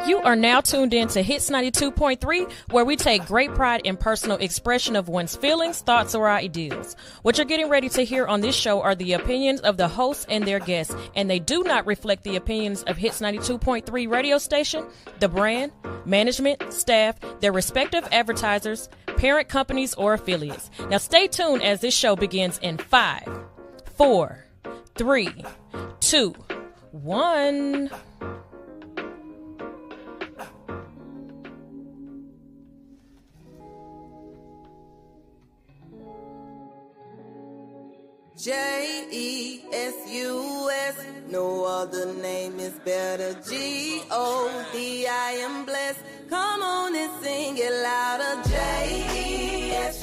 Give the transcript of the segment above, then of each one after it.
You are now tuned in to Hits 92.3, where we take great pride in personal expression of one's feelings, thoughts, or ideals. What you're getting ready to hear on this show are the opinions of the hosts and their guests, and they do not reflect the opinions of Hits 92.3 radio station, the brand, management, staff, their respective advertisers, parent companies, or affiliates. Now stay tuned as this show begins in 5, 4, 3, 2, 1. J-E-S-U-S, no other name is better. G-O-D, I am blessed. Come on and sing it louder. J-E-S-U-S,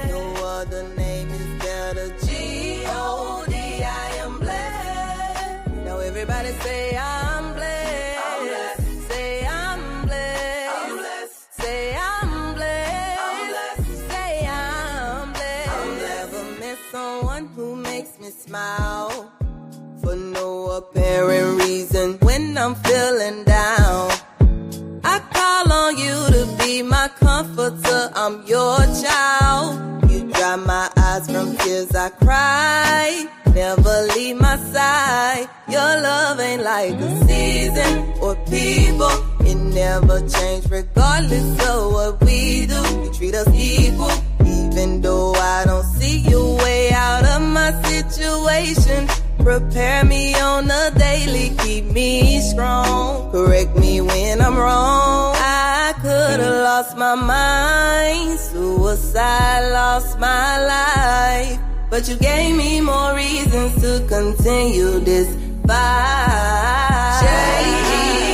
no other name is better. G-O-D, I am blessed. Now everybody say I'm blessed. I'm blessed. Say I'm blessed. I'm blessed. Say I'm blessed. I'm blessed. Say I'm blessed. I'll never miss someone who makes me smile for no apparent reason. When I'm feeling down, I call on you to be my comforter. I'm your child. You dry my eyes from tears I cry. Never leave my side. Your love ain't like a season or people. It never change regardless of what we do. You treat us equal, even though I don't see your way out of my situation. Prepare me on a daily, keep me strong. Correct me when I'm wrong. I could've lost my mind, suicide, lost my life, but you gave me more reasons to continue this fight.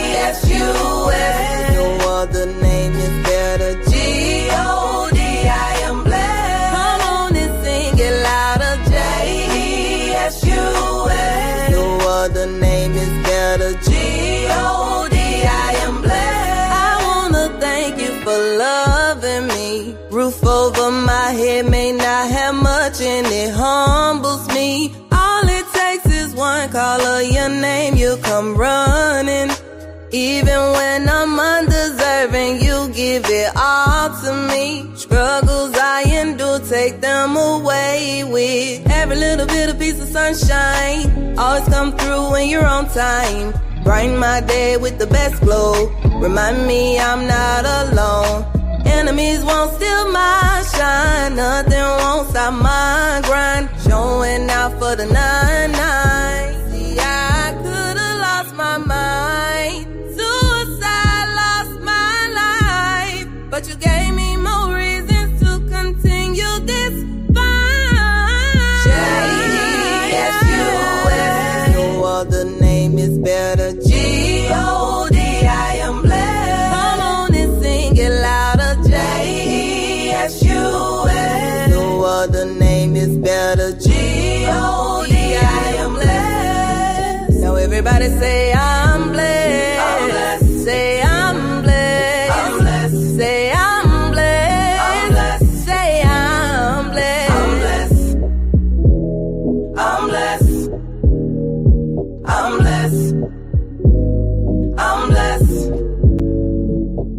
J-E-S-U-S, no other name is better. G-O-D, I am blessed. Come on and sing it louder. J-E-S-U-S, no other name is better. G-O-D, I am blessed. I wanna thank you for loving me. Roof over my head may not have much and it humbles me. All it takes is one call of your name, you come running. Even when I'm undeserving, you give it all to me. Struggles I endure, take them away with every little bit of piece of sunshine. Always come through when you're on time. Brighten my day with the best glow. Remind me I'm not alone. Enemies won't steal my shine. Nothing won't stop my grind. Showing out for the 9-9. See, I could've lost my mind. Suicide, lost my life, but you gave me more reasons to continue this fight. J-E-S-U-S, no other name is better. G-O-D, I am blessed. Come on and sing it louder. J-E-S-U-S, no other name is better. G-O-D, I am blessed. Now everybody say I'm blessed. I'm blessed. Say I'm blessed. I'm blessed. Say I'm blessed. I'm blessed. Say I'm blessed. I'm blessed. I'm blessed. I'm blessed. I'm blessed.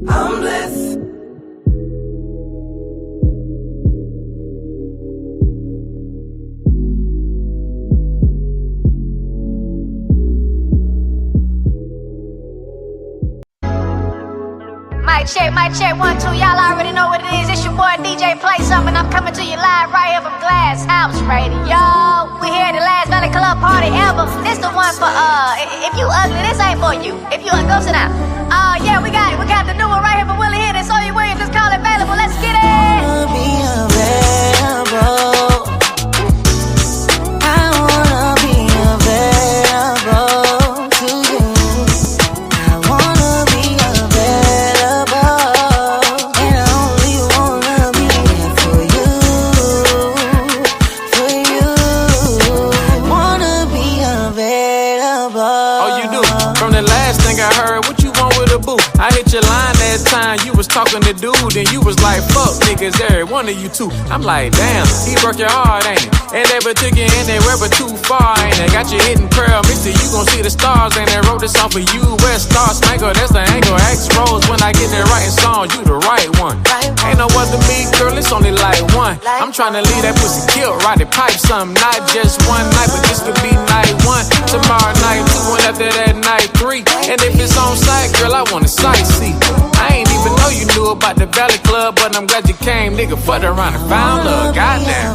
I'm blessed. Mic check, 1, 2, y'all already know what it is. It's your boy DJ Play Something. I'm coming to you live right here from Glass House Radio. We here at the last Valley Club party ever. This the one for if you ugly, this ain't for you. If you ugly, go sit down. Yeah, we got the new one right here for Willie Hit. It's So You Williams, just call it available. Let's get it. I wanna be available. I wanna be available to you. I wanna be available, and I only wanna be there for you. I wanna be available. Oh, you do? From the last thing I heard, what you want with a boo? I hit your line last time, you was talking to dude, and you was like, fuck niggas, every one of you two. I'm like, damn, he broke your heart, ain't it? And never took you anywhere but too far. Ain't it? Got you hitting pearl, mister, you gon' see the stars. And they wrote this song for you, West Star Spangle, that's the angle. X Rose, when I get there writing songs, you the right one. Ain't no other me, girl, it's only like one. I'm tryna leave that pussy killed, ride it pipe something. Not just one night, but this could be night one. Tomorrow night, 2, and after that night 3. And if it's on site, girl, I wanna sightsee. I ain't even know you knew about the Valley Club, but I'm glad you came, nigga. Fucked around and found love, goddamn.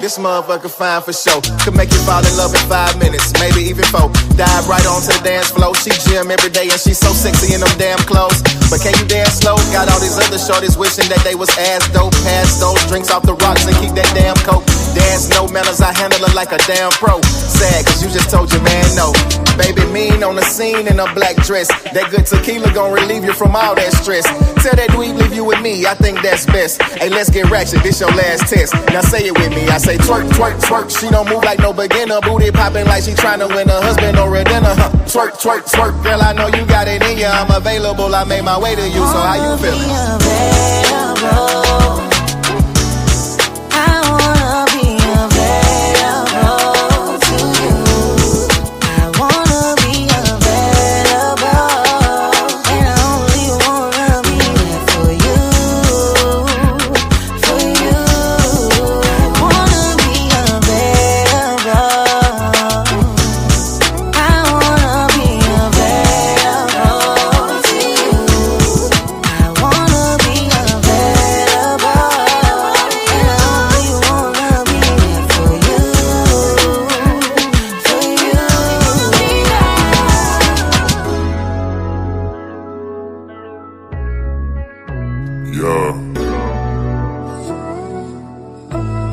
This motherfucker fine for sure. Could make you fall in love in 5 minutes, maybe even 4. Dive right onto the dance floor. She gym every day and she's so sexy in them damn clothes. But can you dance slow? Got all these other shorties wishing that they was ass dope. Pass those drinks off the rocks and keep that damn coke. Dance no manners, I handle her like a damn pro. Sad cause you just told your man no. Baby mean on the scene in a black dress. That good tequila gon' relieve you from all that stress. Tell that dweeb leave you with me, I think that's best. Hey, let's get ratchet, this your last test. Now say it with me, I say twerk, twerk, twerk. She don't move like no beginner. Booty popping like she tryna win a husband or a dinner. Twerk, twerk, twerk. Girl, I know you got it in ya. I'm available, I made my way to you. So how you feeling?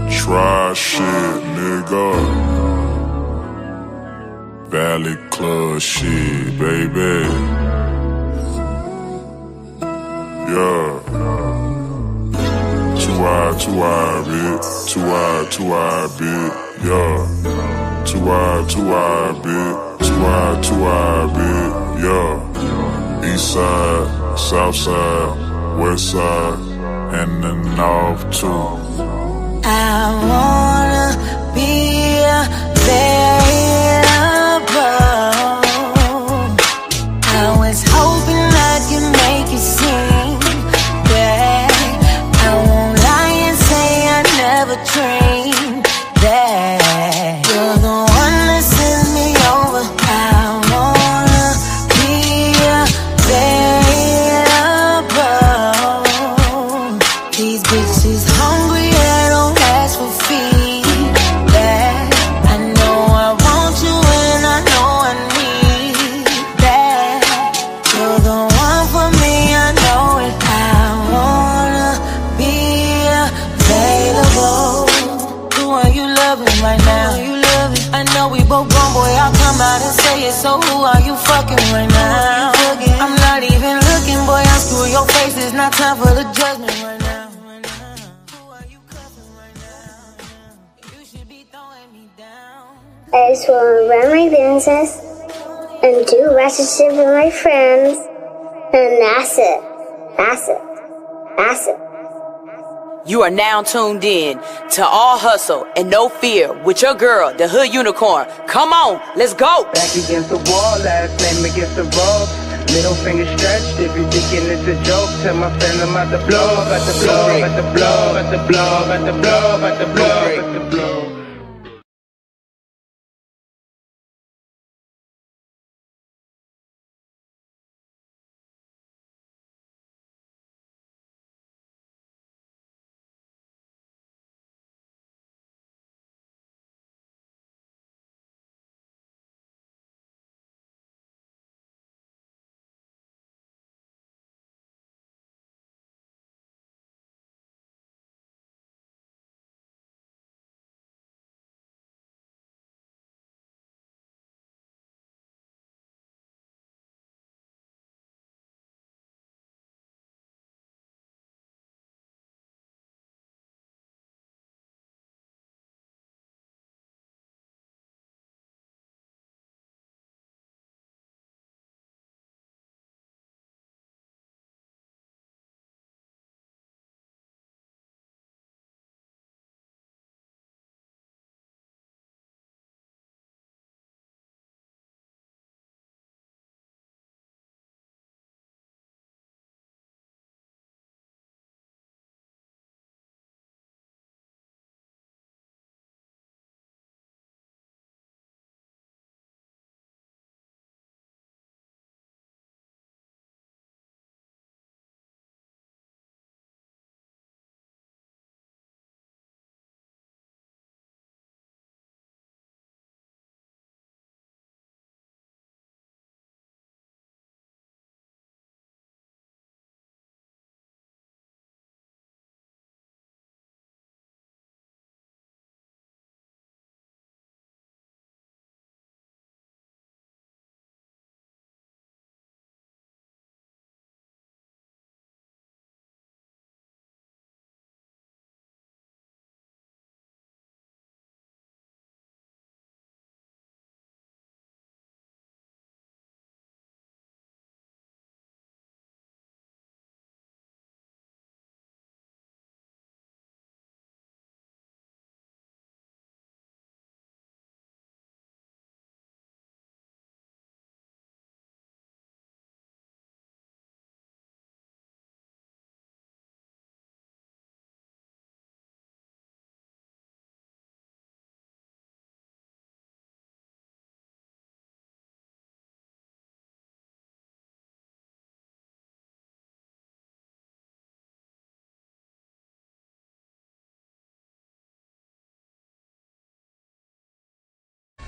Try shit, nigga. Valley Club shit, baby. Yeah. 2-eye, bitch. 2-eye, bitch. Yeah. 2-eye, bitch. 2-eye, bitch. Yeah. East side, south side, west side, and the north too. I wanna be available. I was hoping I could make you sing, but I won't lie and say I never dreamed that you're the one that sends me over. I wanna be available. These bitches hungry. Out and say it, so who are you fucking right now? I'm not even looking, boy, I'm screw your face. It's not time for the judgment right now. Who are you cuffing right now? You should be throwing me down. I just want to run my business and do ratchet shit with my friends, and that's it. That's it. That's it. You are now tuned in to All Hustle and No Fear with your girl, the Hood Unicorn. Come on, let's go. Back against the wall, last name against the road. Middle finger stretched. If you're thinking it's a joke, tell my friend I'm about to blow, about to blow, about to blow, about to blow, about to blow, about to blow, about to blow.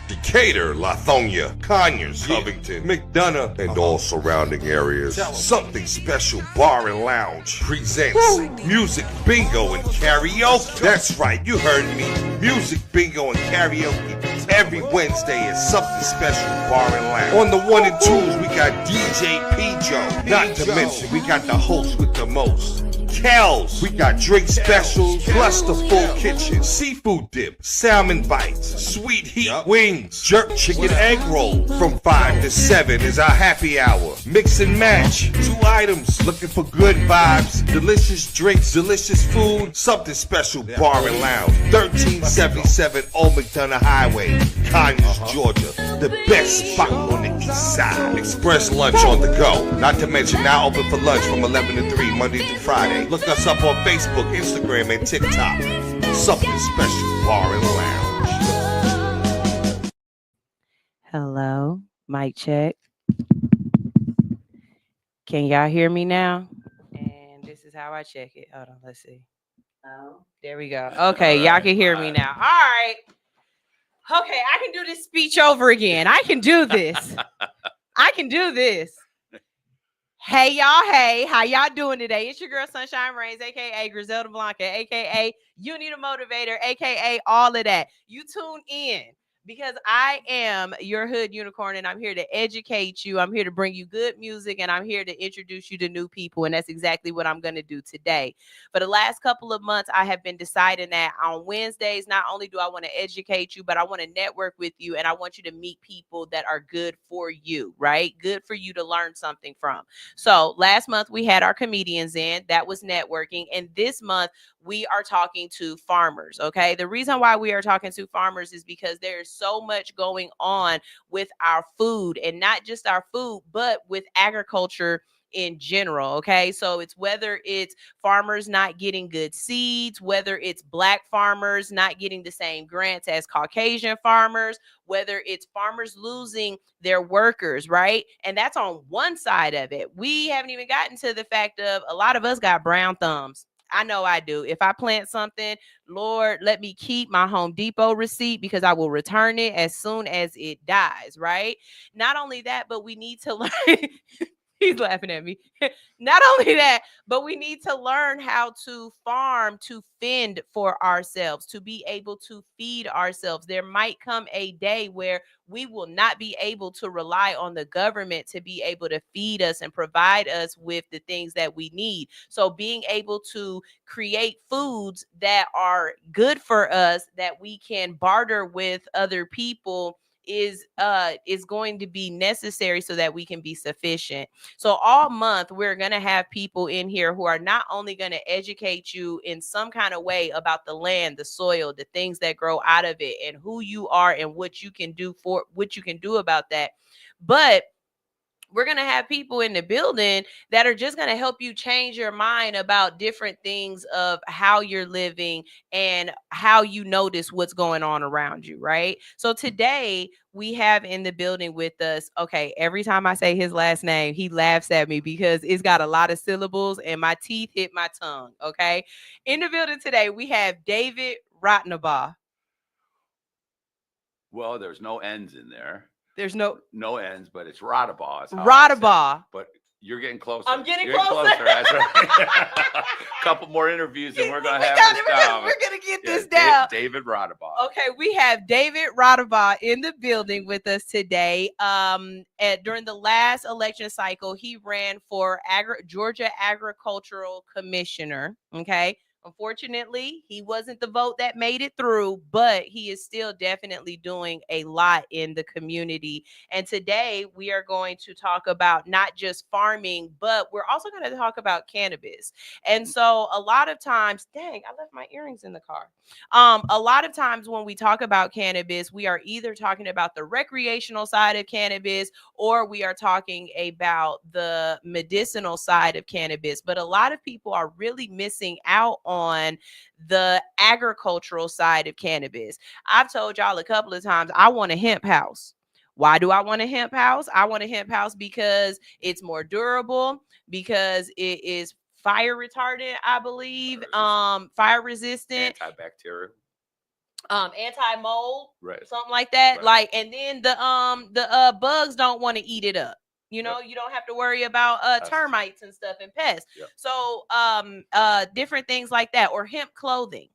Decatur, Lithonia, Conyers, Covington, McDonough, and all surrounding areas. Something Special Bar and Lounge presents Music Bingo and Karaoke. That's right, you heard me. Music Bingo and Karaoke every Wednesday at Something Special Bar and Lounge. On the 1 and 2s, we got DJ P. Not to mention, we got the host with the most, Kells. We got drink specials, plus the full kitchen, seafood dip, salmon bites, sweet heat wings, jerk chicken egg roll. From 5 to 7 is our happy hour. Mix and match, 2 items, looking for good vibes, delicious drinks, delicious food. Something Special Bar and Lounge, 1377 Old McDonough Highway, Conyers, Georgia. The best spot on the east side. Express lunch on the go. Not to mention now open for lunch from 11 to 3 Monday through Friday. Look us up on Facebook, Instagram, and TikTok. Something Special Bar and Lounge. Hello, mic check. Can y'all hear me now? And this is how I check it. Hold on, let's see. Oh, there we go. Okay, y'all can hear me now. All right. Okay, I can do this speech over again. I can do this. I can do this. Hey, y'all. Hey, how y'all doing today? It's your girl, Sunshine Reigns, a.k.a. Griselda Blanca, a.k.a. You Need a Motivator, a.k.a. all of that. You tune in because I am your hood unicorn, and I'm here to educate you. I'm here to bring you good music, and I'm here to introduce you to new people, and that's exactly what I'm going to do today. For the last couple of months, I have been deciding that on Wednesdays, not only do I want to educate you, but I want to network with you, and I want you to meet people that are good for you, right? Good for you to learn something from. So last month, we had our comedians in. That was networking, and this month, we are talking to farmers, okay? The reason why we are talking to farmers is because there's so much going on with our food, and not just our food, but with agriculture in general, okay? So it's whether it's farmers not getting good seeds, whether it's Black farmers not getting the same grants as Caucasian farmers, whether it's farmers losing their workers, right? And that's on one side of it. We haven't even gotten to the fact of a lot of us got brown thumbs. I know I do. If I plant something, Lord, let me keep my Home Depot receipt because I will return it as soon as it dies, right? Not only that, but we need to learn. He's laughing at me. Not only that, but we need to learn how to farm, to fend for ourselves, to be able to feed ourselves. There might come a day where we will not be able to rely on the government to be able to feed us and provide us with the things that we need. So being able to create foods that are good for us, that we can barter with other people, is going to be necessary so that we can be sufficient. So all month we're going to have people in here who are not only going to educate you in some kind of way about the land, the soil, the things that grow out of it, and who you are and what you can do about that, but we're going to have people in the building that are just going to help you change your mind about different things of how you're living and how you notice what's going on around you, right? So today we have in the building with us, okay, every time I say his last name, he laughs at me because it's got a lot of syllables and my teeth hit my tongue, okay? In the building today, we have David Rotnabaugh. Well, there's no N's in there. There's no ends, but it's Rotnabaugh. Rotnabaugh. But you're getting closer. I'm getting You're closer. That's right. Couple more interviews and we're going to have this down. We're going to get this down. David Rotnabaugh. Okay, we have David Rotnabaugh in the building with us today. During the last election cycle, he ran for Georgia Agricultural Commissioner, okay? Unfortunately, he wasn't the vote that made it through, but he is still definitely doing a lot in the community. And today we are going to talk about not just farming, but we're also going to talk about cannabis. And so a lot of times, dang, I left my earrings in the car. A lot of times when we talk about cannabis, we are either talking about the recreational side of cannabis or we are talking about the medicinal side of cannabis. But a lot of people are really missing out on the agricultural side of cannabis. I've told y'all a couple of times, I want a hemp house. Why do I want a hemp house? I want a hemp house because it's more durable, because it is fire retardant, I believe, fire resistant, antibacterial, anti-mold, right, something like that. Right. Like, and then the bugs don't want to eat it up. You know, you don't have to worry about termites and stuff and pests. Yep. So different things like that, or hemp clothing.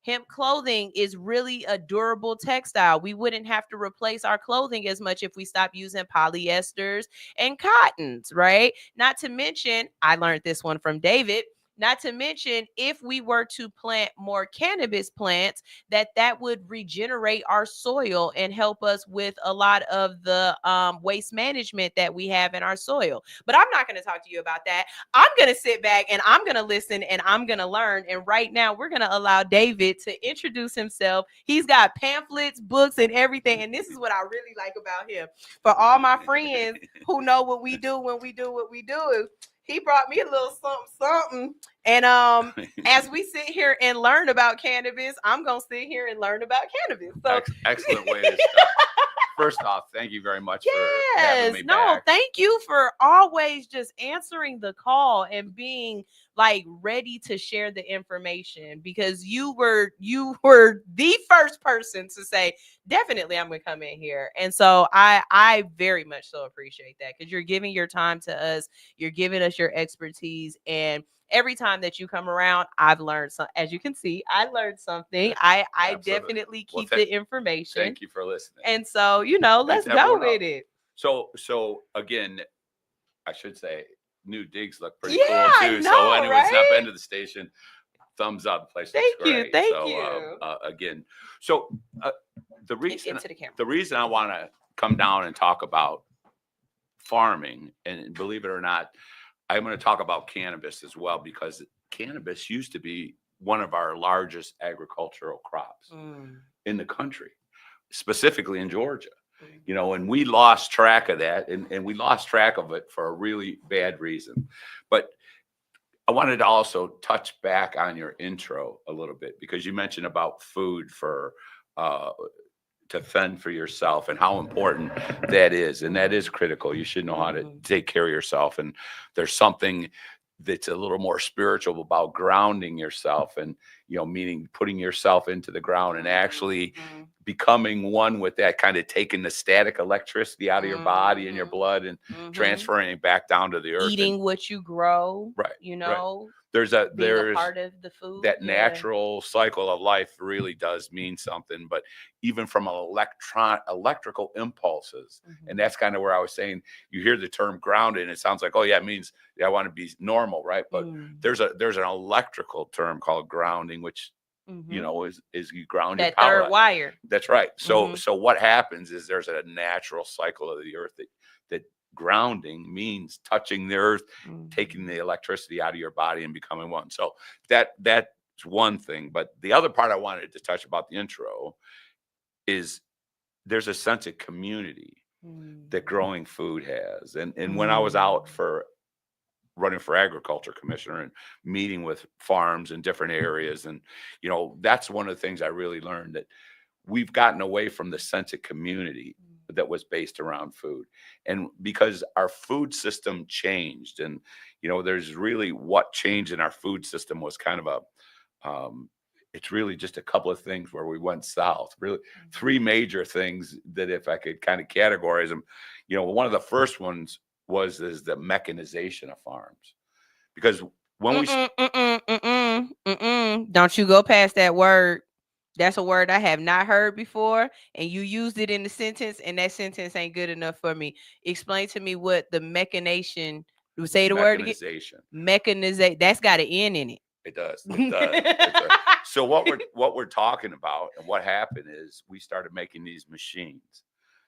Hemp clothing is really a durable textile. We wouldn't have to replace our clothing as much if we stop using polyesters and cottons, right? Not to mention, I learned this one from David. Not to mention, if we were to plant more cannabis plants, that would regenerate our soil and help us with a lot of the waste management that we have in our soil. But I'm not going to talk to you about that. I'm going to sit back and I'm going to listen and I'm going to learn. And right now, we're going to allow David to introduce himself. He's got pamphlets, books, and everything. And this is what I really like about him. For all my friends who know what we do when we do what we do, he brought me a little something. And as we sit here and learn about cannabis, I'm going to sit here and learn about cannabis. So excellent way to start. First off, thank you very much for having me back. Thank you for always just answering the call and being like ready to share the information, because you were the first person to say, definitely I'm going to come in here. And so I very much so appreciate that, because you're giving your time to us. You're giving us your expertise. And every time that you come around, I've learned something. As you can see, I learned something. I definitely keep the information. Thank you for listening. And so, let's go with it. So again, I should say new digs look pretty cool too. Know, so anyone's not right? been to the station, thumbs up. The place Thank looks you. great. Thank so, you. Again, so the reason I want to come down and talk about farming, and believe it or not, I'm going to talk about cannabis as well, because cannabis used to be one of our largest agricultural crops in the country, specifically in Georgia. You know, and we lost track of that, and we lost track of it for a really bad reason. But I wanted to also touch back on your intro a little bit, because you mentioned about food for to fend for yourself and how important that is. And that is critical. You should know how to take care of yourself. And there's something that's a little more spiritual about grounding yourself, and, you know, meaning putting yourself into the ground and actually becoming one with that, kind of taking the static electricity out of your body and your blood and transferring it back down to the earth. Eating what you grow, right? You know, there's a part of the food. That natural cycle of life really does mean something. But even from electrical impulses, and that's kind of where I was saying, you hear the term grounded, and it sounds like, oh yeah, it means I want to be normal, right? But there's an electrical term called grounding, which you know is you ground that your power third wire. That's right. So what happens is there's a natural cycle of the earth that grounding means touching the earth, taking the electricity out of your body and becoming one. So that's one thing. But the other part I wanted to touch about the intro is there's a sense of community that growing food has. And when I was out for running for agriculture commissioner and meeting with farms in different areas, and, you know, that's one of the things I really learned, that we've gotten away from the sense of community that was based around food. And because our food system changed, and, you know, there's really what changed in our food system was kind of it's really just a couple of things where we went south, really three major things that, if I could kind of categorize them, you know, one of the first ones is the mechanization of farms. Because when don't you go past that word. That's a word I have not heard before, and you used it in the sentence, and that sentence ain't good enough for me. Explain to me what the mechanization. Say the word again. Mechanization. That's got an N in it. It does. It does. So what we're talking about, and what happened is we started making these machines,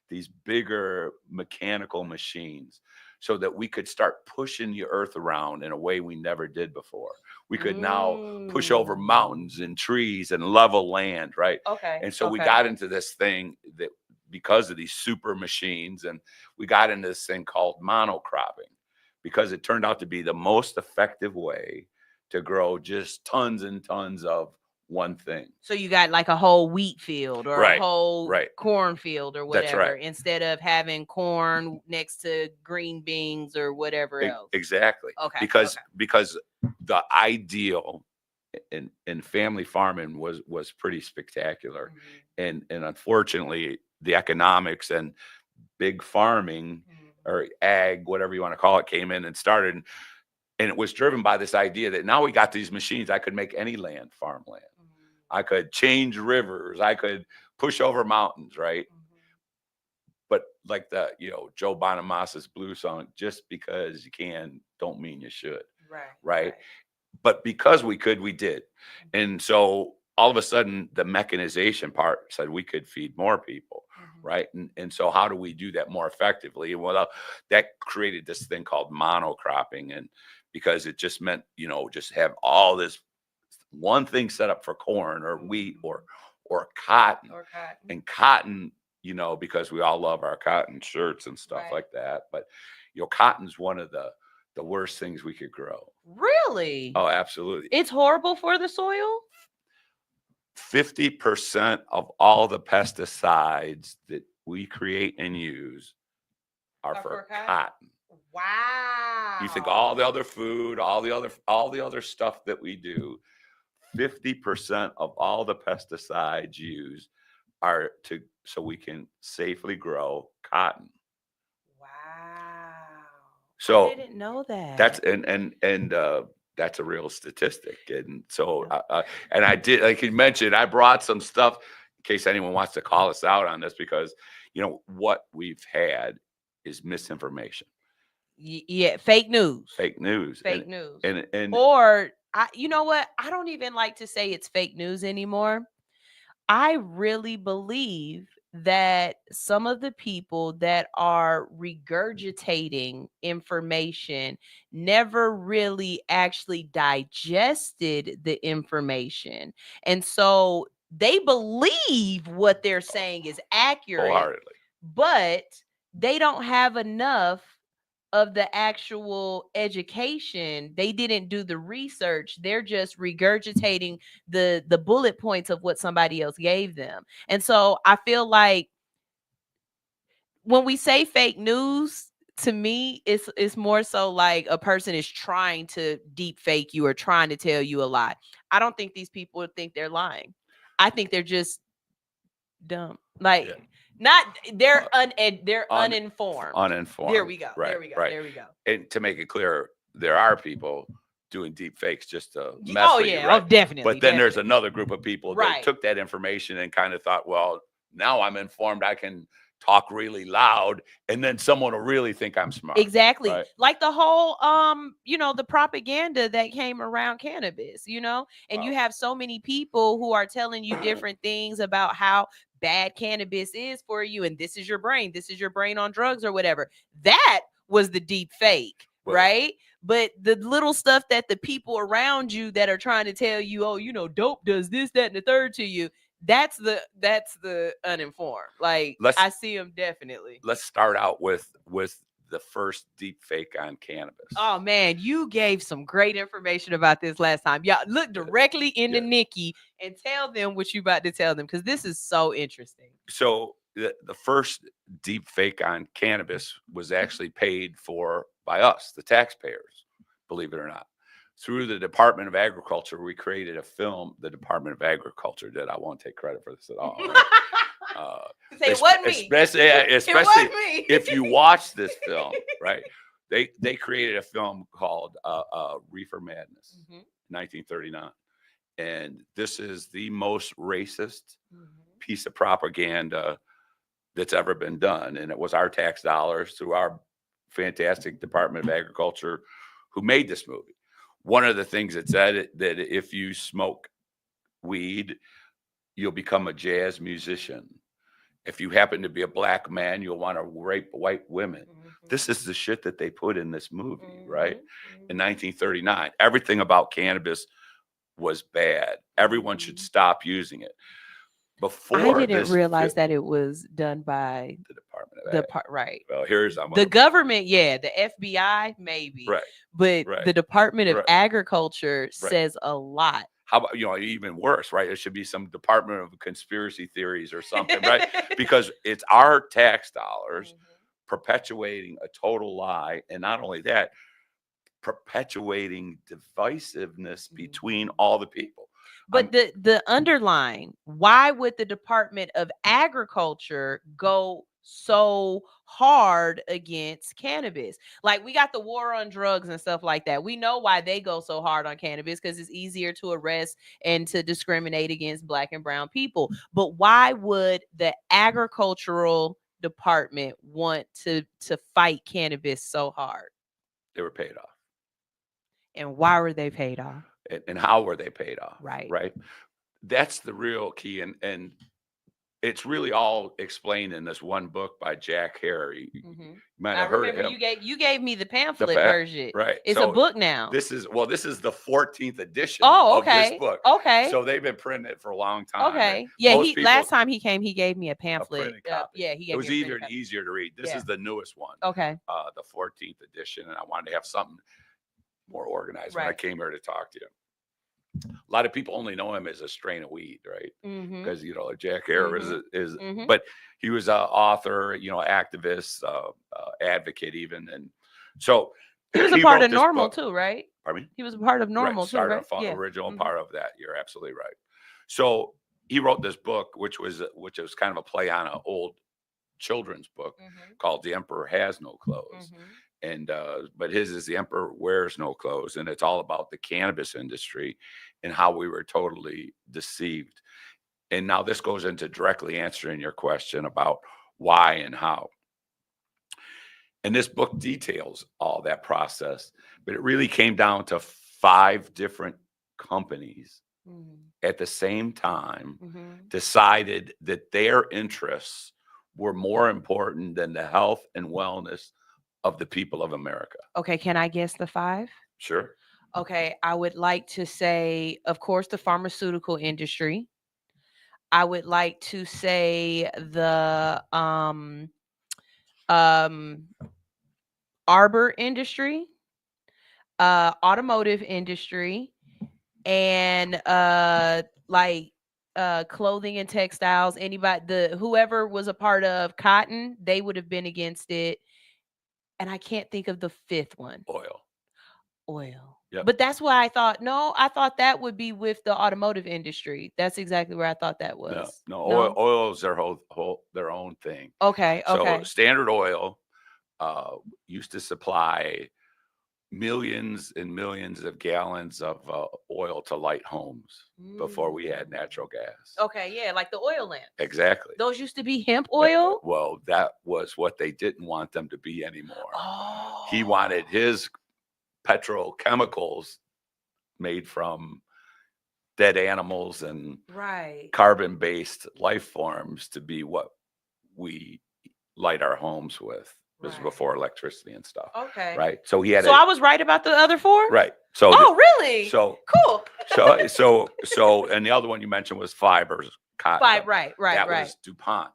these bigger mechanical machines, so that we could start pushing the earth around in a way we never did before. We could now push over mountains and trees and level land, right? Okay. And so we got into this thing that, because of these super machines, and we got into this thing called monocropping, because it turned out to be the most effective way to grow just tons and tons of one thing. So you got like a whole wheat field or a whole corn field or whatever, instead of having corn next to green beans or whatever else. Exactly. Okay. Because the ideal in family farming was pretty spectacular. And unfortunately, the economics and big farming or ag, whatever you want to call it, came in and started. And it was driven by this idea that now we got these machines. I could make any land farmland. I could change rivers. I could push over mountains, right? But like the, you know, Joe Bonamassa's blues song, just because you can, don't mean you should. Right. But because we could, we did. And so all of a sudden, the mechanization part said we could feed more people. Right. And so how do we do that more effectively? Well, that created this thing called monocropping. And because it just meant, you know, just have all this one thing set up for corn or wheat or cotton. And cotton, you know, because we all love our cotton shirts and stuff like that. But, you know, cotton's one of the worst things we could grow. Really? Oh, absolutely. It's horrible for the soil? 50% of all the pesticides that we create and use are for cotton. Wow. You think all the other food, all the other stuff that we do, 50% of all the pesticides used are so we can safely grow cotton. Wow. So I didn't know that. That's that's a real statistic. And so and I did, like you mentioned, I brought some stuff in case anyone wants to call us out on this, because, you know, what we've had is misinformation. Yeah, fake news. News. And or you know what? I don't even like to say it's fake news anymore. I really believe that some of the people that are regurgitating information never really actually digested the information. And so they believe what they're saying is accurate, Wholeheartedly. but they don't have enough of the actual education. They didn't do the research. They're just regurgitating the bullet points of what somebody else gave them. And so I feel like when we say fake news, to me, it's more so like a person is trying to deep fake you or trying to tell you a lie. I don't think these people think they're lying. I think they're just dumb. Like not they're uninformed. Uninformed. There we go. Right, There we go. right. There we go. And to make it clear, there are people doing deep fakes just to mess with you, Oh, right? definitely. But then there's another group of people that Right. took that information and kind of thought, well, now I'm informed, I can talk really loud, and then someone will really think I'm smart. Exactly. Right? Like the whole the propaganda that came around cannabis, and you have so many people who are telling you different things about how bad cannabis is for you, and this is your brain on drugs or whatever. That was the deep fake, right? But the little stuff that the people around you that are trying to tell you, oh, dope does this, that, and the third to you, that's the uninformed. Like, I see them definitely. Let's start out with the first deep fake on cannabis. Oh man, you gave some great information about this last time. Y'all look directly into Nikki and tell them what you about to tell them, because this is so interesting. So the first deep fake on cannabis was actually paid for by us, the taxpayers, believe it or not. Through the Department of Agriculture, we created a film. The Department of Agriculture did. I won't take credit for this at all. Right? Say it wasn't me. Especially if you watch this film, right? They created a film called Reefer Madness, 1939, and this is the most racist piece of propaganda that's ever been done. And it was our tax dollars through our fantastic Department of Agriculture who made this movie. One of the things it said that if you smoke weed, you'll become a jazz musician. If you happen to be a black man, you'll want to rape white women. This is the shit that they put in this movie, right? In 1939, everything about cannabis was bad. Everyone should stop using it. Before I didn't realize that it was done by the Department of Ag. Right. Well, the government, the FBI maybe, right? But the Department of Agriculture Right. says a lot. How about, even worse, right? It should be some Department of Conspiracy Theories or something, right? Because it's our tax dollars perpetuating a total lie. And not only that, perpetuating divisiveness between all the people. But the underline, why would the Department of Agriculture go so hard against cannabis? Like, we got the war on drugs and stuff like that. We know why they go so hard on cannabis, because it's easier to arrest and to discriminate against black and brown people. But why would the agricultural department want to fight cannabis so hard? They were paid off. And why were they paid off? And how were they paid off? Right. Right. That's the real key. And it's really all explained in this one book by Jack Hare. You might have heard of him. You gave me the pamphlet version. Right. It's a book now. This is the 14th edition of this book. Okay. So they've been printing it for a long time. Okay. Right? Yeah, last time he came, he gave me a pamphlet. Yeah, he gave it was me easier to read. This is the newest one. Okay. The 14th edition. And I wanted to have something more organized when I came here to talk to you. A lot of people only know him as a strain of weed, right? Because Jack Hare is but he was an author, activist, advocate, even, and so he was a part of Normal too, right? Pardon me? He was a part of Normal too, right? Original part of that. You're absolutely right. So he wrote this book, which was kind of a play on an old children's book called "The Emperor Has No Clothes." And but his is "The Emperor Wears No Clothes," and it's all about the cannabis industry and how we were totally deceived. And now this goes into directly answering your question about why and how. And this book details all that process, but it really came down to 5 different companies at the same time decided that their interests were more important than the health and wellness of the people of America. Okay, can I guess the 5? Sure. Okay, I would like to say, of course, the pharmaceutical industry. I would like to say the arbor industry, automotive industry, and clothing and textiles. Anybody, whoever was a part of cotton, they would have been against it. And I can't think of the 5th one. Oil. Yep. But that's why I thought, no, I thought that would be with the automotive industry. That's exactly where I thought that was. No, oil is their their own thing. Okay. So Standard Oil used to supply millions and millions of gallons of oil to light homes before we had natural gas. Okay, yeah, like the oil lamps. Exactly. Those used to be hemp oil? Well, that was what they didn't want them to be anymore. Oh. He wanted his petrochemicals made from dead animals and carbon-based life forms to be what we light our homes with. This was before electricity and stuff. Okay. Right. So he had. So I was right about the other 4. Right. So. Oh, really? So cool. so, and the other one you mentioned was fibers. Cotton. Right. That was DuPont.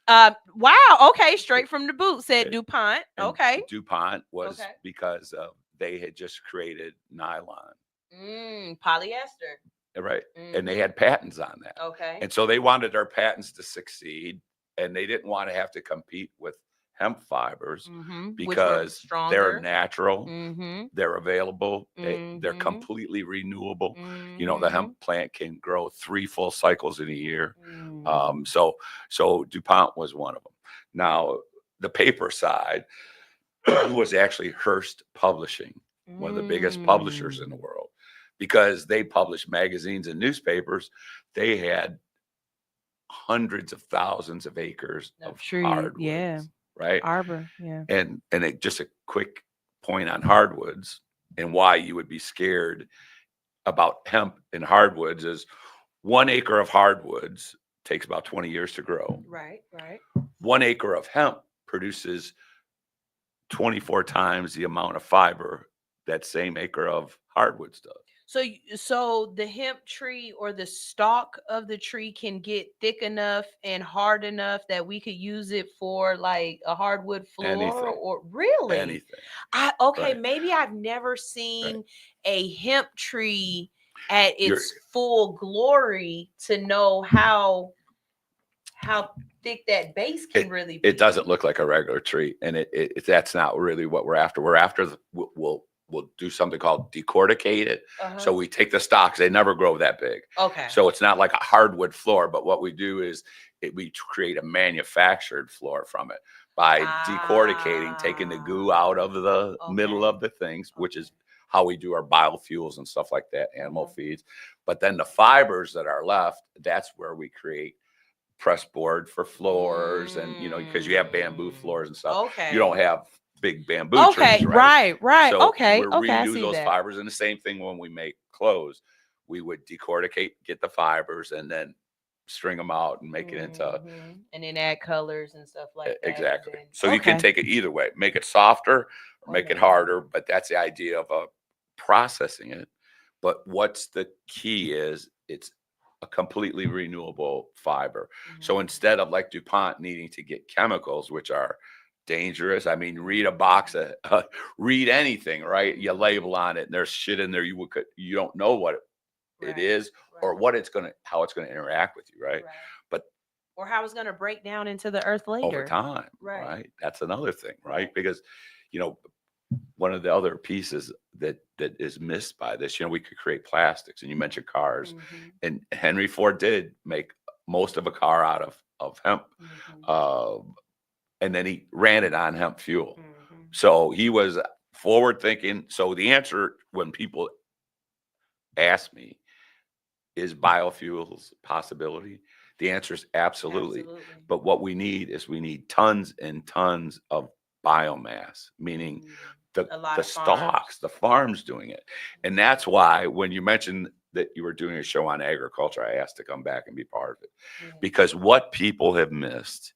Wow. Okay. Straight from the boot said DuPont. Okay. DuPont was because they had just created nylon. Polyester. Right. And they had patents on that. Okay. And so they wanted their patents to succeed, and they didn't want to have to compete with hemp fibers because they're natural, they're available, they're completely renewable. You know, the hemp plant can grow 3 full cycles in a year. So DuPont was one of them. Now, the paper side was actually Hearst Publishing, one of the biggest publishers in the world, because they published magazines and newspapers. They had hundreds of thousands of acres of hardwoods. Right. Arbor. Yeah. And just a quick point on hardwoods and why you would be scared about hemp and hardwoods is 1 acre of hardwoods takes about 20 years to grow. Right. 1 acre of hemp produces 24 times the amount of fiber that same acre of hardwoods does. So the hemp tree or the stalk of the tree can get thick enough and hard enough that we could use it for like a hardwood floor or really anything. Maybe I've never seen a hemp tree at its full glory to know how thick that base can really be. It doesn't look like a regular tree, and that's not really what we're after. We're after we'll do something called decorticate it. So we take the stalks, they never grow that big. Okay. So it's not like a hardwood floor, but what we do is we create a manufactured floor from it by decorticating, taking the goo out of the middle of the things, which is how we do our biofuels and stuff like that, animal feeds. But then the fibers that are left, that's where we create press board for floors and, because you have bamboo floors and stuff. You don't have big bamboo trees, right. So okay. we I reuse see those that. fibers, and the same thing when we make clothes, we would decorticate, get the fibers, and then string them out and make it into, and then add colors and stuff like that. Exactly. So you can take it either way, make it softer or make it harder, but that's the idea of processing it. But what's the key is it's a completely renewable fiber. So instead of like DuPont needing to get chemicals, which are dangerous. I mean, read a box of, read anything, right? You label on it and there's shit in there. You don't know what it is or how it's going to interact with you. Right. But, or how it's going to break down into the earth later. Over time. Right. That's another thing. Right. Because, one of the other pieces that is missed by this, we could create plastics, and you mentioned cars, and Henry Ford did make most of a car out of hemp. And then he ran it on hemp fuel. So he was forward thinking. So the answer when people ask me, is biofuels a possibility? The answer is absolutely. But what we need is tons and tons of biomass, meaning the stalks, the farms doing it. And that's why when you mentioned that you were doing a show on agriculture, I asked to come back and be part of it. Because what people have missed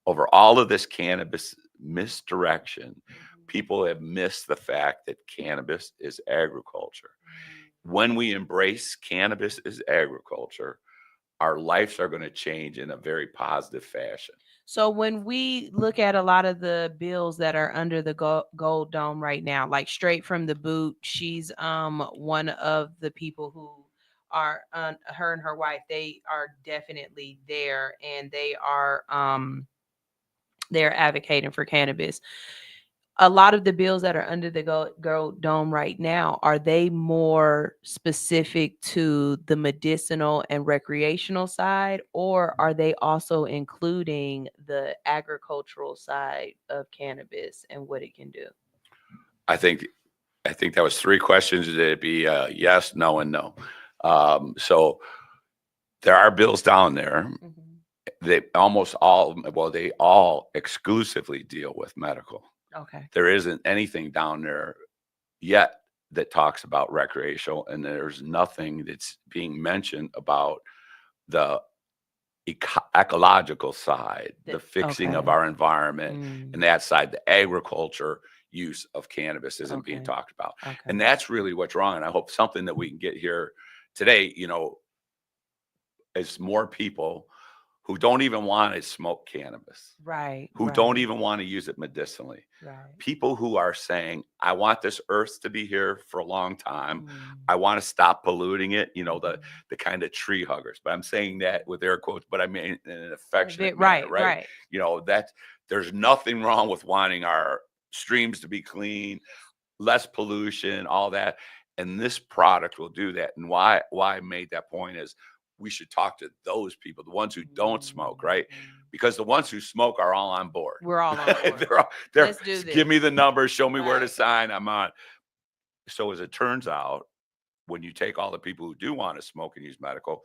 over all of this cannabis misdirection, people have missed the fact that cannabis is agriculture. When we embrace cannabis as agriculture, our lives are going to change in a very positive fashion. So when we look at a lot of the bills that are under the gold dome right now, like straight from the boot, she's one of the people who are her and her wife, they are definitely there, and they're advocating for cannabis. A lot of the bills that are under the gold dome right now, are they more specific to the medicinal and recreational side, or are they also including the agricultural side of cannabis and what it can do? I think that was 3 questions. It'd be yes, no, and no. So there are bills down there. They they all exclusively deal with medical. Okay. There isn't anything down there yet that talks about recreational, and there's nothing that's being mentioned about the ecological side, the fixing of our environment, and that side, the agriculture use of cannabis isn't being talked about. And that's really what's wrong. And I hope something that we can get here today, is more people who don't even want to smoke cannabis, Right. who don't even want to use it medicinally. Right. People who are saying, I want this earth to be here for a long time. I want to stop polluting it, the kind of tree huggers. But I'm saying that with air quotes, but I mean in an affectionate manner, right? That there's nothing wrong with wanting our streams to be clean, less pollution, all that. And this product will do that. And why I made that point is we should talk to those people, the ones who don't smoke, right? Because the ones who smoke are all on board. We're all on board. Let's do this. Give me the numbers, show me where to sign, I'm on. So as it turns out, when you take all the people who do want to smoke and use medical,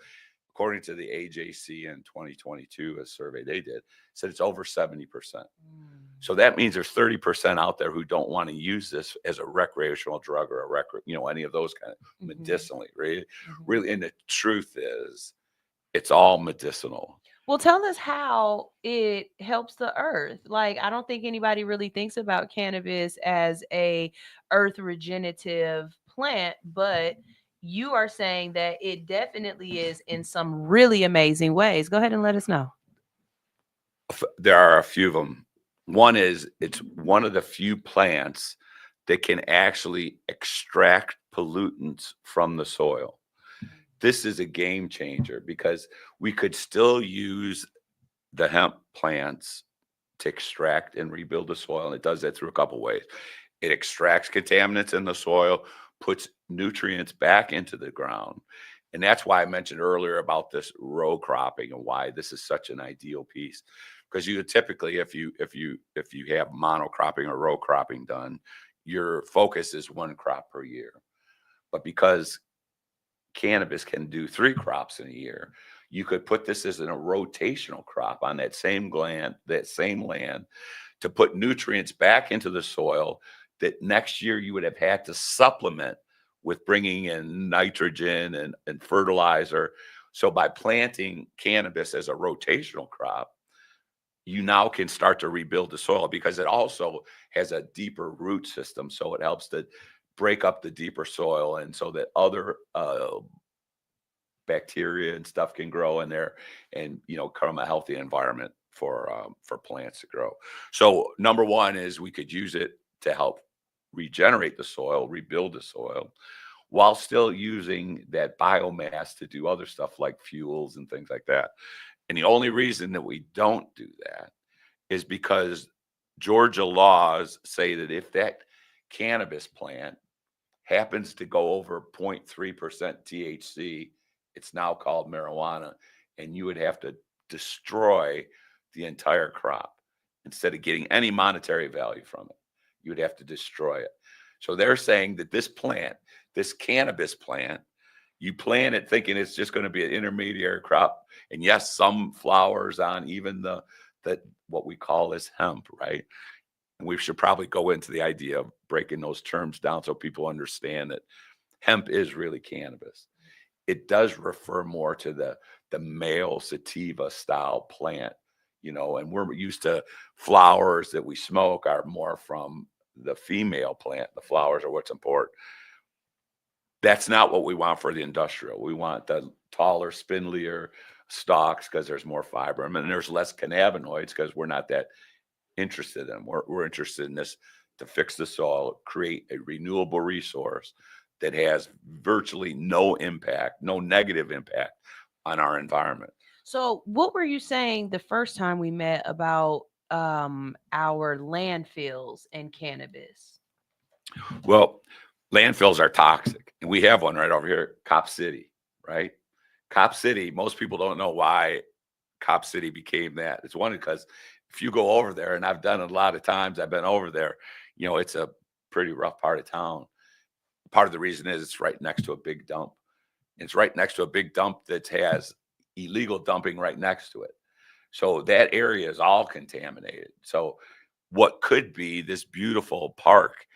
according to the AJC in 2022, a survey they did, said it's over 70%. So that means there's 30% out there who don't want to use this as a recreational drug or any of those kind of medicinally, right? Really, and the truth is, it's all medicinal. Well, tell us how it helps the earth. Like, I don't think anybody really thinks about cannabis as a earth regenerative plant, but you are saying that it definitely is in some really amazing ways. Go ahead and let us know. There are a few of them. One is it's one of the few plants that can actually extract pollutants from the soil. This is a game changer because we could still use the hemp plants to extract and rebuild the soil. And it does that through a couple ways. It extracts contaminants in the soil, puts nutrients back into the ground. And that's why I mentioned earlier about this row cropping and why this is such an ideal piece. Because you typically, if you have monocropping or row cropping done, your focus is 1 crop per year. But because cannabis can do 3 crops in a year, you could put this as a rotational crop on that same land to put nutrients back into the soil that next year you would have had to supplement with bringing in nitrogen and fertilizer. So by planting cannabis as a rotational crop, you now can start to rebuild the soil because it also has a deeper root system. So it helps to break up the deeper soil, and so that other bacteria and stuff can grow in there and, come a healthy environment for plants to grow. So number one is we could use it to help regenerate the soil, rebuild the soil, while still using that biomass to do other stuff like fuels and things like that. And the only reason that we don't do that is because Georgia laws say that if that cannabis plant happens to go over 0.3% THC, it's now called marijuana, and you would have to destroy the entire crop instead of getting any monetary value from it. You would have to destroy it. So they're saying that this plant, this cannabis plant, you plant it thinking it's just going to be an intermediary crop. And yes, some flowers on even the what we call as hemp, right? And we should probably go into the idea of breaking those terms down so people understand that hemp is really cannabis. it does refer more to the male sativa style plant, and we're used to flowers that we smoke are more from the female plant. The flowers are what's important. That's not what we want for the industrial. We want the taller, spindlier stalks because there's more fiber and there's less cannabinoids because we're not that interested in them. We're interested in this to fix the soil, create a renewable resource that has virtually no impact, no negative impact on our environment. So what were you saying the first time we met about our landfills and cannabis? Well, landfills are toxic, and we have one right over here, Cop City, right? Cop City, most people don't know why Cop City became that. It's one because if you go over there, and I've done it a lot of times, I've been over there, it's a pretty rough part of town. Part of the reason is it's right next to a big dump. It's right next to a big dump that has illegal dumping right next to it. So that area is all contaminated. So what could be this beautiful park,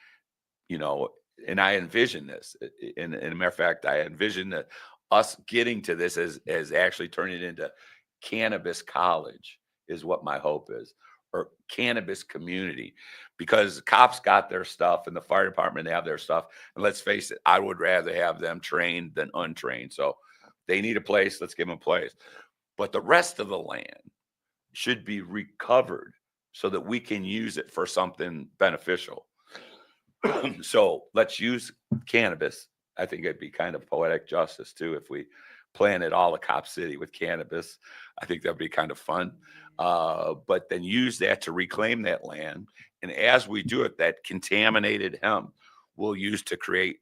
and I envision this. And a matter of fact, I envision that us getting to this as actually turning it into cannabis college is what my hope is, or cannabis community, because cops got their stuff and the fire department have their stuff. And let's face it, I would rather have them trained than untrained. So they need a place. Let's give them a place. But the rest of the land should be recovered so that we can use it for something beneficial. So let's use cannabis. I think it'd be kind of poetic justice too if we planted all of Cop City with cannabis. I think that'd be kind of fun. But then use that to reclaim that land. And as we do it, that contaminated hemp we'll use to create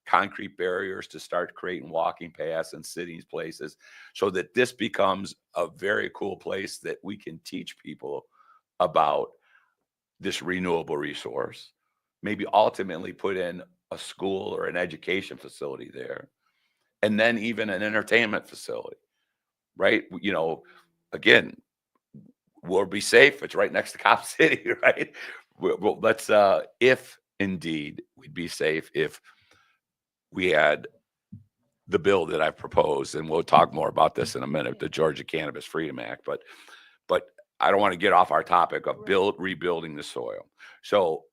concrete barriers to start creating walking paths and sitting places so that this becomes a very cool place that we can teach people about this renewable resource. Maybe ultimately put in a school or an education facility there, and then even an entertainment facility, right? Again, we'll be safe. It's right next to Cop City, right? Well, let's, if indeed we'd be safe if we had the bill that I've proposed, and we'll talk more about this in a minute, the Georgia Cannabis Freedom Act, but I don't want to get off our topic of rebuilding the soil. So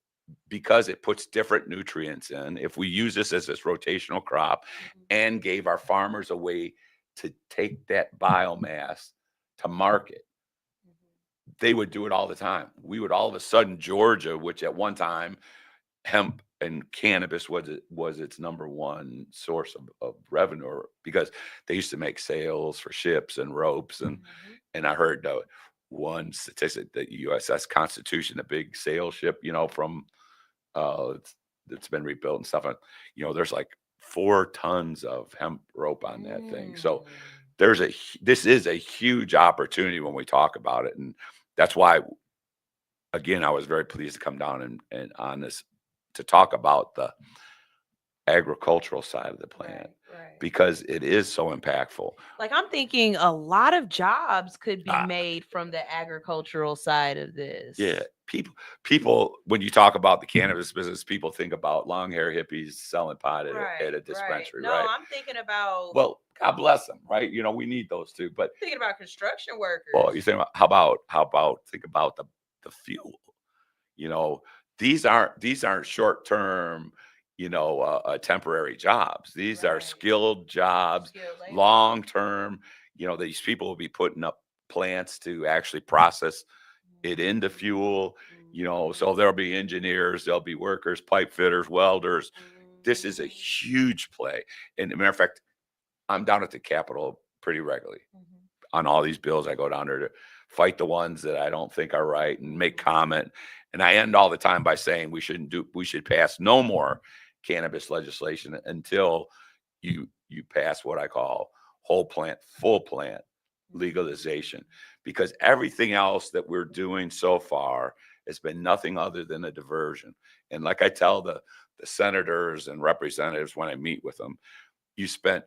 because it puts different nutrients in, if we use this as this rotational crop and gave our farmers a way to take that biomass to market, they would do it all the time. We would all of a sudden, Georgia, which at one time hemp and cannabis was its number one source of revenue, because they used to make sails for ships and ropes. And I heard one statistic that USS Constitution, a big sail ship, from that's been rebuilt and stuff. There's like 4 tons of hemp rope on that thing. So this is a huge opportunity when we talk about it. And that's why, again, I was very pleased to come down and on this to talk about the agricultural side of the plant, because it is so impactful. Like, I'm thinking a lot of jobs could be made from the agricultural side of this. Yeah. People, when you talk about the cannabis business, people think about long hair hippies selling pot at a dispensary, No, right? I'm thinking about, well, God bless them, right? We need those too. But thinking about construction workers. Well, you think about, how about think about the fuel? These aren't short term, temporary jobs. These are skilled jobs, long term. These people will be putting up plants to actually process it into fuel. So there'll be engineers, there'll be workers, pipe fitters, welders. This is a huge play. And as a matter of fact, I'm down at the Capitol pretty regularly on all these bills. I go down there to fight the ones that I don't think are right and make comment. And I end all the time by saying we should pass no more cannabis legislation until you pass what I call whole plant, full plant legalization, because everything else that we're doing so far has been nothing other than a diversion. And like I tell the senators and representatives when I meet with them, you spent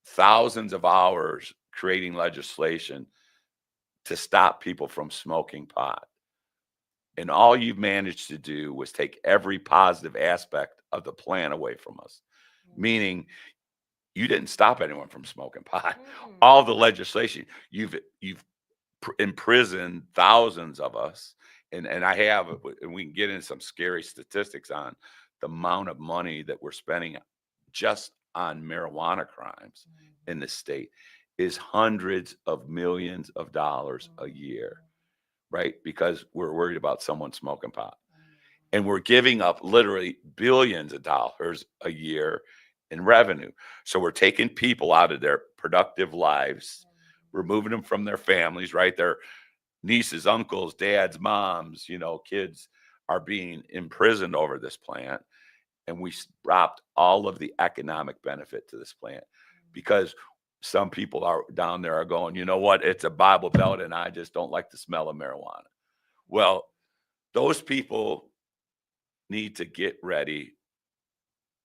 thousands of hours creating legislation to stop people from smoking pot. And all you've managed to do was take every positive aspect of the plan away from us. Meaning you didn't stop anyone from smoking pot. All the legislation, you've imprisoned thousands of us, and I have, and we can get into some scary statistics on the amount of money that we're spending just on marijuana crimes in this state is hundreds of millions of dollars a year, right? Because we're worried about someone smoking pot. And we're giving up literally billions of dollars a year in revenue. So we're taking people out of their productive lives, removing them from their families, right? Their nieces, uncles, dads, moms, kids are being imprisoned over this plant. And we dropped all of the economic benefit to this plant because some people are down there are going, you know what? It's a Bible Belt and I just don't like the smell of marijuana. Well, those people need to get ready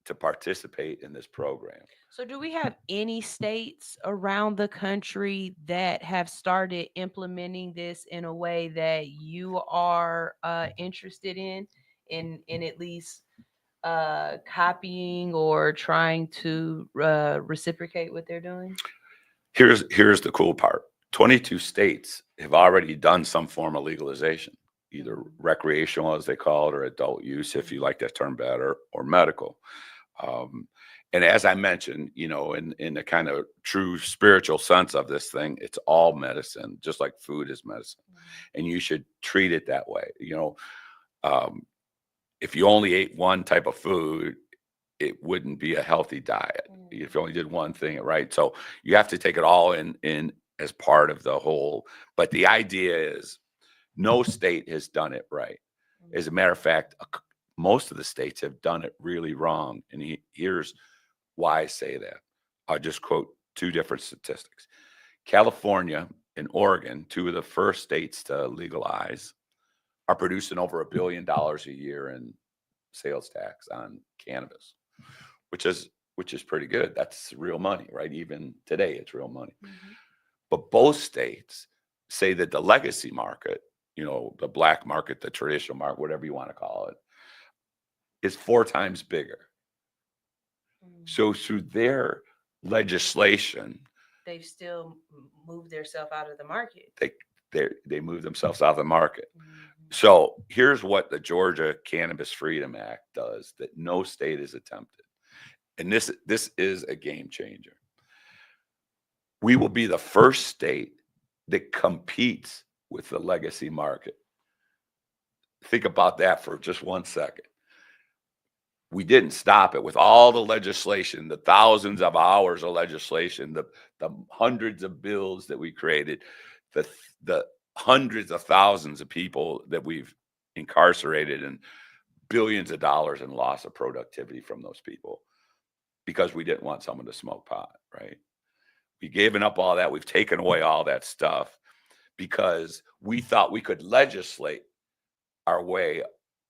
to participate in this program. So do we have any states around the country that have started implementing this in a way that you are interested in at least copying or trying to reciprocate what they're doing? Here's the cool part. 22 states have already done some form of legalization, either recreational, as they call it, or adult use, if you like that term better, or medical. And as I mentioned, in the kind of true spiritual sense of this thing, it's all medicine, just like food is medicine. And you should treat it that way. If you only ate one type of food, it wouldn't be a healthy diet. If you only did one thing, right? So you have to take it all in as part of the whole. But the idea is no state has done it right. As a matter of fact, most of the states have done it really wrong. And here's why I say that. I'll just quote two different statistics. California and Oregon, two of the first states to legalize, are producing over $1 billion a year in sales tax on cannabis, which is pretty good. That's real money, right? Even today, it's real money. But both states say that the legacy market, the black market, the traditional market, whatever you want to call it, is 4 times bigger. So through their legislation, they've still moved themselves out of the market. They move themselves out of the market. So here's what the Georgia Cannabis Freedom Act does that no state has attempted. And this is a game changer. We will be the first state that competes with the legacy market. Think about that for just 1 second. We didn't stop it with all the legislation, the thousands of hours of legislation, the hundreds of bills that we created, the hundreds of thousands of people that we've incarcerated, and billions of dollars in loss of productivity from those people because we didn't want someone to smoke pot, right? We've given up all that. We've taken away all that stuff because we thought we could legislate our way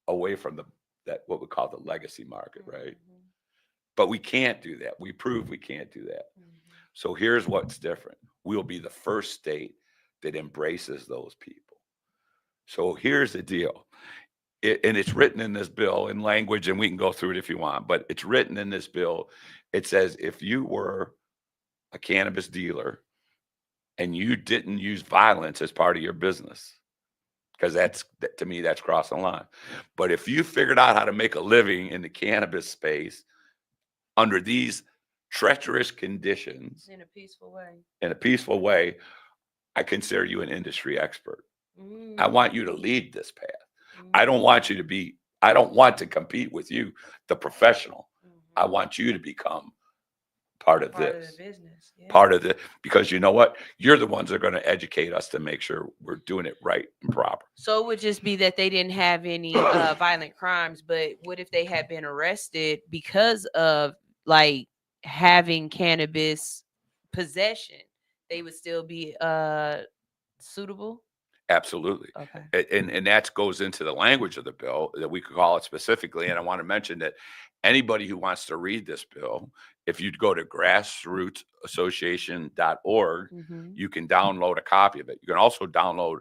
away from what we call the legacy market, right? But we can't do that. We proved we can't do that. So here's what's different. We'll be the first state that embraces those people. So here's the deal. And it's written in this bill in language, and we can go through it if you want, but it's written in this bill. It says if you were a cannabis dealer and you didn't use violence as part of your business, because to me, that's crossing the line. But if you figured out how to make a living in the cannabis space under these treacherous conditions in a peaceful way, I consider you an industry expert. I want you to lead this path. I don't want to compete with you, the professional. I want you to become part of this. Of the business. Yeah. Part of it, because you know what? You're the ones that are going to educate us to make sure we're doing it right and proper. So it would just be that they didn't have any violent crimes, but what if they had been arrested because of like having cannabis possession? They would still be suitable? Absolutely. Okay. And that goes into the language of the bill that we could call it specifically. And I want to mention that anybody who wants to read this bill, if you'd go to grassrootsassociation.org, you can download a copy of it. You can also download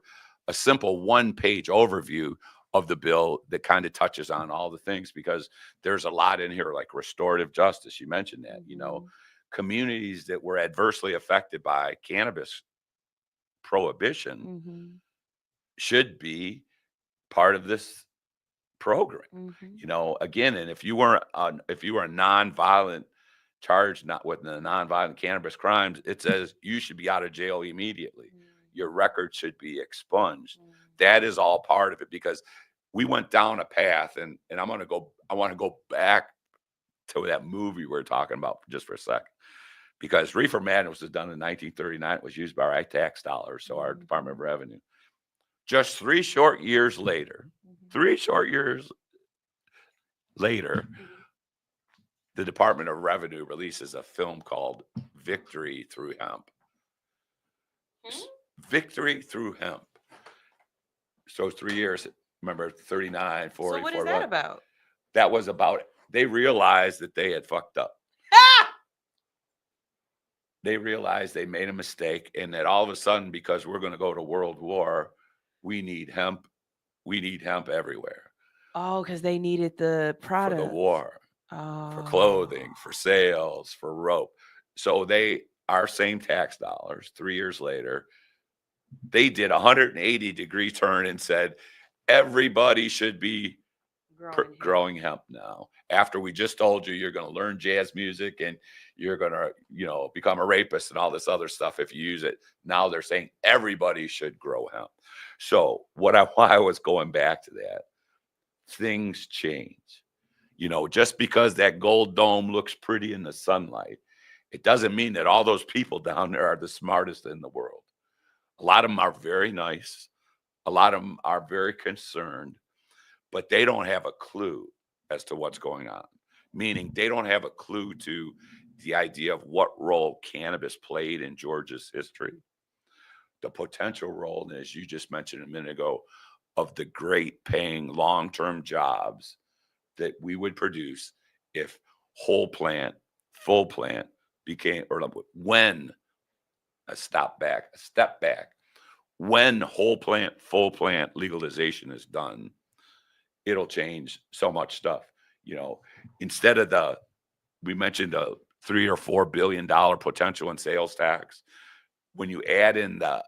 a simple 1-page overview of the bill that kind of touches on all the things, because there's a lot in here like restorative justice. You mentioned that, communities that were adversely affected by cannabis prohibition Mm-hmm. should be part of this program. Mm-hmm. You know, again, and if you were a nonviolent charged not with the nonviolent cannabis crimes, it says you should be out of jail immediately. Your record should be expunged. That is all part of it, because we went down a path, and I want to go back to that movie we're talking about just for a second, because Reefer Madness was done in 1939. It was used by our tax dollars, so our Department of Revenue. Just 3 short years later, the Department of Revenue releases a film called Victory Through Hemp. Victory Through Hemp. So 3 years, remember, 39, 40. So what is that about? That was about, they realized that they had fucked up. They realized they made a mistake, and that all of a sudden, because we're going to go to World War, we need hemp. We need hemp everywhere. Oh, because they needed the product. For the war, for clothing, for sales, for rope. So our same tax dollars, 3 years later, they did a 180-degree turn and said, everybody should be growing hemp now. After we just told you you're going to learn jazz music and you're going to, become a rapist and all this other stuff if you use it. Now they're saying everybody should grow hemp. So why I was going back to that, things change. Just because that gold dome looks pretty in the sunlight, it doesn't mean that all those people down there are the smartest in the world. A lot of them are very nice. A lot of them are very concerned, but they don't have a clue as to what's going on. Meaning they don't have a clue to the idea of what role cannabis played in Georgia's history. The potential role, and as you just mentioned a minute ago, of the great paying long-term jobs that we would produce if whole plant, full plant became, or when, a step back, when whole plant, full plant legalization is done, it'll change so much stuff. Instead of we mentioned the $3 or $4 billion potential in sales tax, when you add in the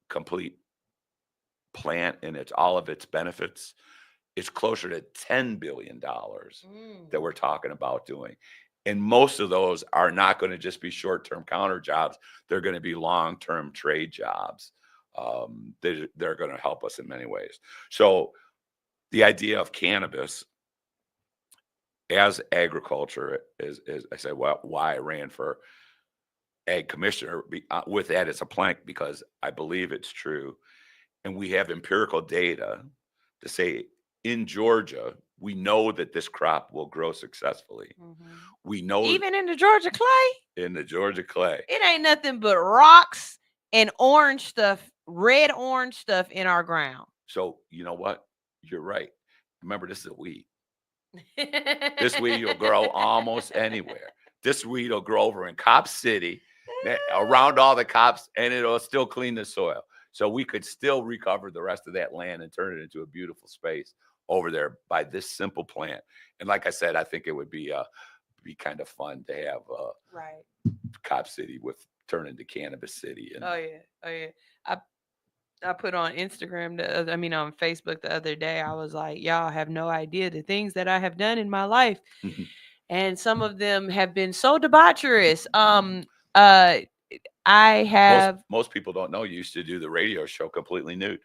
complete plant and all of its benefits, it's closer to $10 billion that we're talking about doing. And most of those are not going to just be short-term counter jobs. They're going to be long-term trade jobs. They're going to help us in many ways. So the idea of cannabis as agriculture is I say, well, why I ran for ag commissioner. With that, it's a plank, because I believe it's true. And we have empirical data to say in Georgia, we know that this crop will grow successfully. We know, even in the Georgia clay? In the Georgia clay. It ain't nothing but rocks and orange stuff, red orange stuff in our ground. So you know what? You're right. Remember, this is a weed. This weed will grow almost anywhere. This weed will grow over in Cop City, around all the cops, and it'll still clean the soil. So we could still recover the rest of that land and turn it into a beautiful space over there by this simple plant. And like I said, I think it would be kind of fun to have Cop City turn into Cannabis City. And, oh yeah. I put on Instagram, on Facebook the other day, I was like, y'all have no idea the things that I have done in my life. And some of them have been so debaucherous. I have. Most people don't know you used to do the radio show completely nude.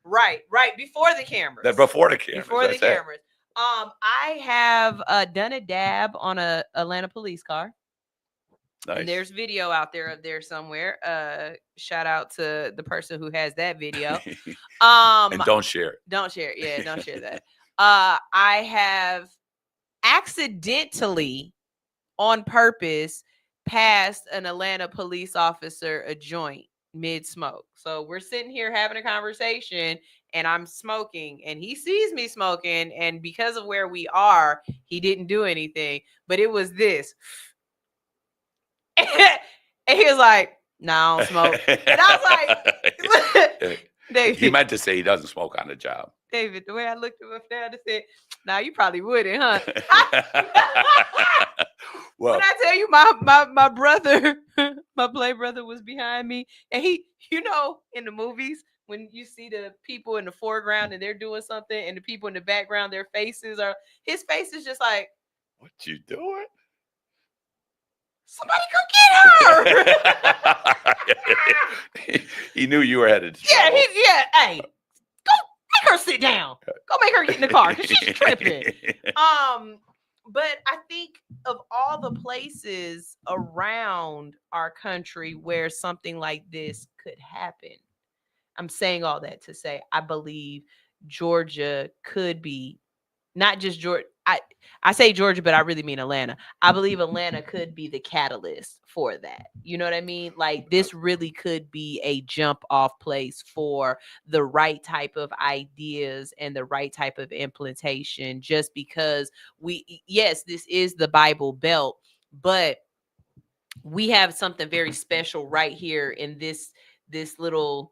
Right. Before the cameras. Before the cameras. I have done a dab on a Atlanta police car. Nice. And there's video out there somewhere. Shout out to the person who has that video. And don't share it. Don't share it. Yeah, don't share that. I have accidentally, on purpose, passed an Atlanta police officer a joint mid-smoke. So we're sitting here having a conversation and I'm smoking and he sees me smoking, and because of where we are, he didn't do anything, but it was this. And he was like, "No, I don't smoke." And I was like, David. He meant to say he doesn't smoke on the job. David, the way I looked him up there, I said, "Nah, you probably wouldn't, huh?" Well, when I tell you, my brother, my play brother was behind me, and he, in the movies when you see the people in the foreground and they're doing something, and the people in the background, his face is just like, what you doing? Somebody come get her. He knew you were headed to trouble. Yeah. Hey, go make her sit down. Go make her get in the car because she's tripping. But I think of all the places around our country where something like this could happen, I'm saying all that to say I believe Georgia could be, not just Georgia. I say Georgia, but I really mean Atlanta. I believe Atlanta could be the catalyst for that. You know what I mean? Like, this really could be a jump off place for the right type of ideas and the right type of implementation, just because yes, this is the Bible Belt, but we have something very special right here in this little,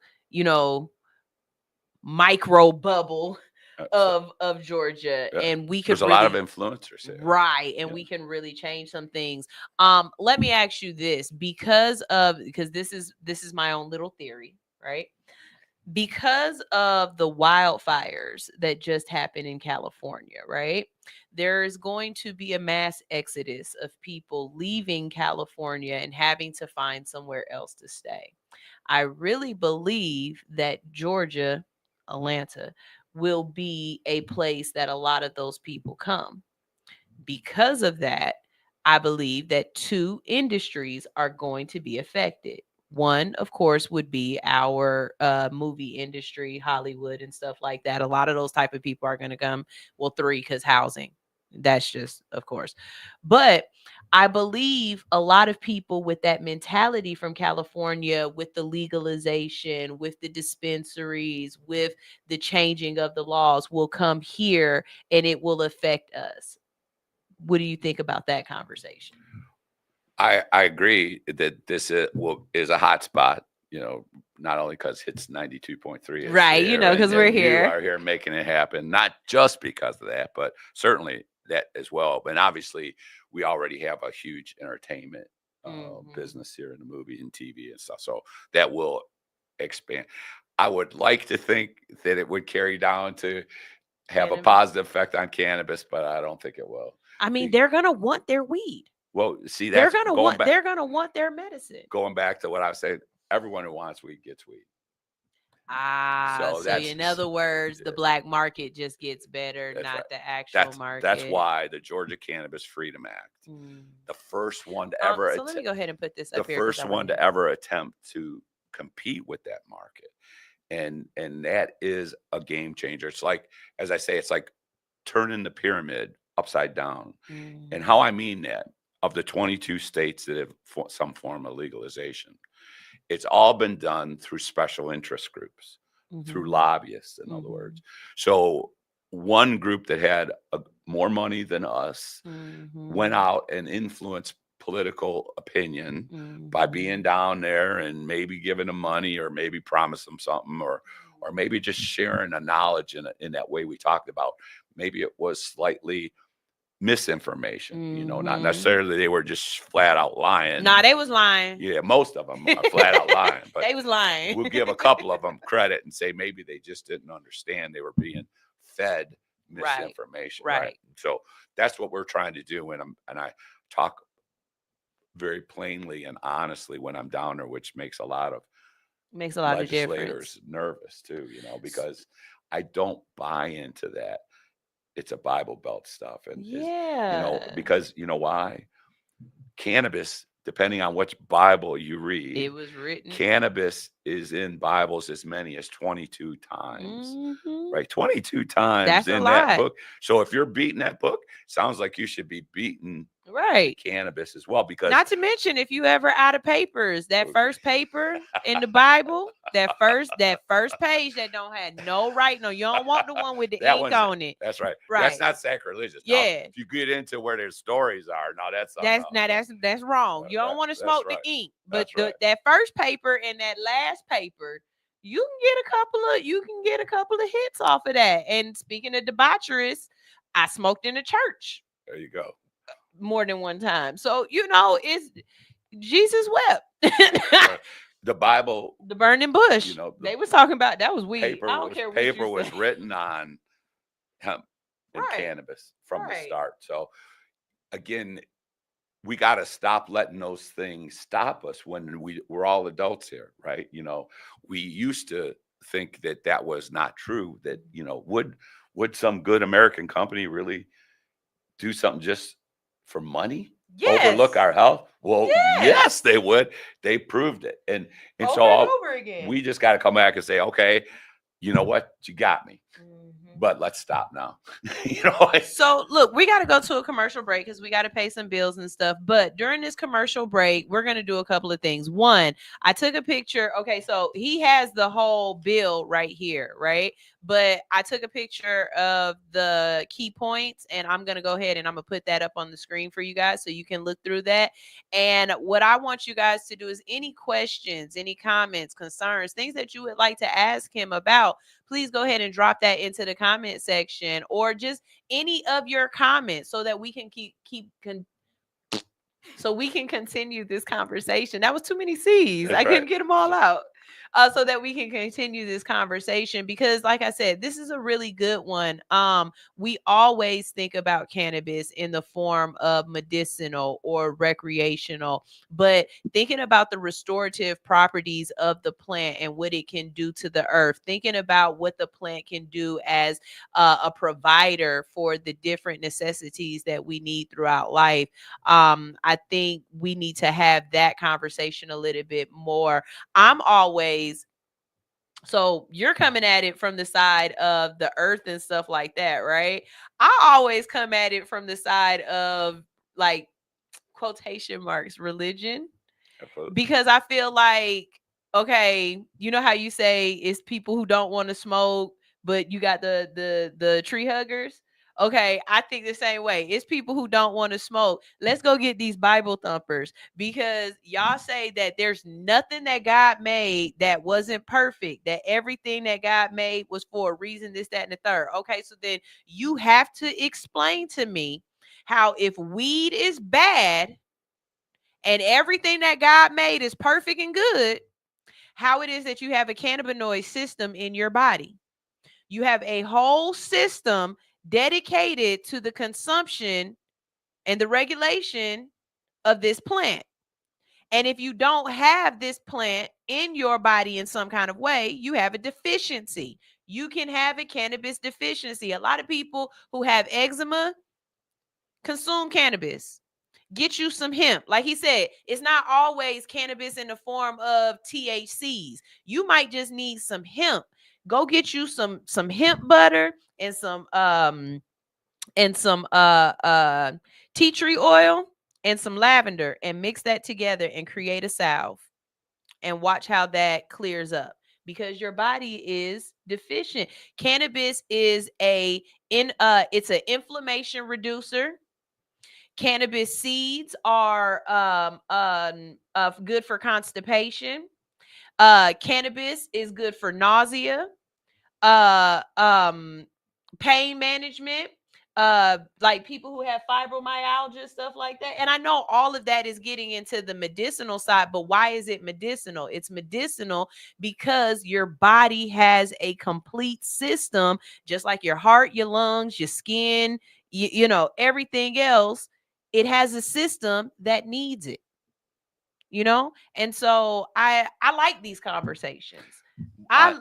micro bubble of Georgia, and we could there's a lot of influencers here. Right, and we can really change some things. Let me ask you this, because this is my own little theory, right? Because of the wildfires that just happened in California, right? There is going to be a mass exodus of people leaving California and having to find somewhere else to stay. I really believe that Georgia, Atlanta, will be a place that a lot of those people come. Because of that, I believe that two industries are going to be affected. One, of course, would be our movie industry, Hollywood and stuff like that. A lot of those type of people are going to come. Well, three, because housing. That's just, of course. But I believe a lot of people with that mentality from California, with the legalization, with the dispensaries, with the changing of the laws, will come here and it will affect us. What do you think about that conversation? I agree that this is a hot spot, not only because Hits 92.3 right, because we're here. You are here making it happen, not just because of that, but certainly that as well. And obviously, we already have a huge entertainment business here in the movie and TV and stuff. So that will expand. I would like to think that it would carry down to have a positive effect on cannabis, but I don't think it will. I mean, they're going to want their weed. Well, see, they're gonna want their medicine. Going back to what I was saying, everyone who wants weed gets weed. So in other words, the black market just gets better, not the actual market. That's why the Georgia Cannabis Freedom Act, the first one to ever. So let me go ahead and put this up here. The first one to ever attempt to compete with that market, and that is a game changer. It's like, as I say, it's like turning the pyramid upside down. And how I mean that, of the 22 states that have some form of legalization, it's all been done through special interest groups, through lobbyists, in other words. So one group that had more money than us went out and influenced political opinion by being down there and maybe giving them money, or maybe promise them something, or maybe just sharing a knowledge in that way we talked about. Maybe it was slightly misinformation, not necessarily they were just flat out lying. Nah, they was lying. Yeah, most of them are flat out lying. But they was lying. We'll give a couple of them credit and say maybe they just didn't understand they were being fed misinformation. Right. So that's what we're trying to do. And I talk very plainly and honestly when I'm down there, which makes a lot of legislators nervous too, because I don't buy into that. It's a Bible Belt stuff. And because you know why? Cannabis, depending on which Bible you read, it was written. Cannabis is in Bibles as many as 22 times, right? 22 times. That's in that book. So if you're beating that book, sounds like you should be beating cannabis as well. Because not to mention, if you ever out of papers, that first paper in the Bible, that first page that don't have no writing, you don't want the one with the ink on it. That's right. That's not sacrilegious. Yeah. Now, if you get into where their stories are, that's wrong. You don't want to smoke the ink. But that first paper and that last paper, you can get a couple of hits off of that. And speaking of debaucherous, I smoked in a church There you go. more than one time. So it's Jesus wept. The Bible, the burning bush. They was talking about that was weed. Paper I don't care what paper you was say. written on hemp and Right. cannabis from the Right. start. So again, we got to stop letting those things stop us when we're all adults here, right? We used to think that was not true. That would some good American company really do something just for money? Yes. Overlook our health? Well, Yes. yes, they would. They proved it, and Over so and over again. we just got to come back and say, okay, you know what, you got me. But let's stop now. So look, we got to go to a commercial break because we got to pay some bills and stuff. But during this commercial break, we're going to do a couple of things. One, I took a picture. Okay, so he has the whole bill right here, right? But I took a picture of the key points, and I'm going to go ahead and I'm going to put that up on the screen for you guys so you can look through that. And what I want you guys to do is any questions, any comments, concerns, things that you would like to ask him about, please go ahead and drop that into the comment section, or just any of your comments so that we can so we can continue this conversation. That was too many C's. That's I couldn't right. get them all out. So that we can continue this conversation, because like I said, this is a really good one. We always think about cannabis in the form of medicinal or recreational, but thinking about the restorative properties of the plant and what it can do to the earth, thinking about what the plant can do as a provider for the different necessities that we need throughout life. I think we need to have that conversation a little bit more. So you're coming at it from the side of the earth and stuff like that, right? I always come at it from the side of, like, quotation marks, religion. Absolutely. Because I feel like, okay, you know how you say it's people who don't want to smoke, but you got the tree huggers. Okay, I think the same way. It's people who don't want to smoke. Let's go get these Bible thumpers, because y'all say that there's nothing that God made that wasn't perfect, that everything that God made was for a reason, this, that, and the third. Okay, so then you have to explain to me how, if weed is bad and everything that God made is perfect and good, how it is that you have a cannabinoid system in your body. You have a whole system dedicated to the consumption and the regulation of this plant. And if you don't have this plant in your body in some kind of way, you have a deficiency. You can have a cannabis deficiency. A lot of people who have eczema consume cannabis. Get you some hemp. Like he said, it's not always cannabis in the form of THCs. You might just need some hemp. Go get you some hemp butter and some tea tree oil and some lavender, and mix that together and create a salve, and watch how that clears up, because your body is deficient. Cannabis is it's an inflammation reducer. Cannabis seeds are good for constipation. Cannabis is good for nausea, uh, um, pain management, like people who have fibromyalgia, stuff like that. And I know all of that is getting into the medicinal side, but why is it medicinal? It's medicinal because your body has a complete system, just like your heart, your lungs, your skin, everything else. It has a system that needs it, and so I like these conversations. I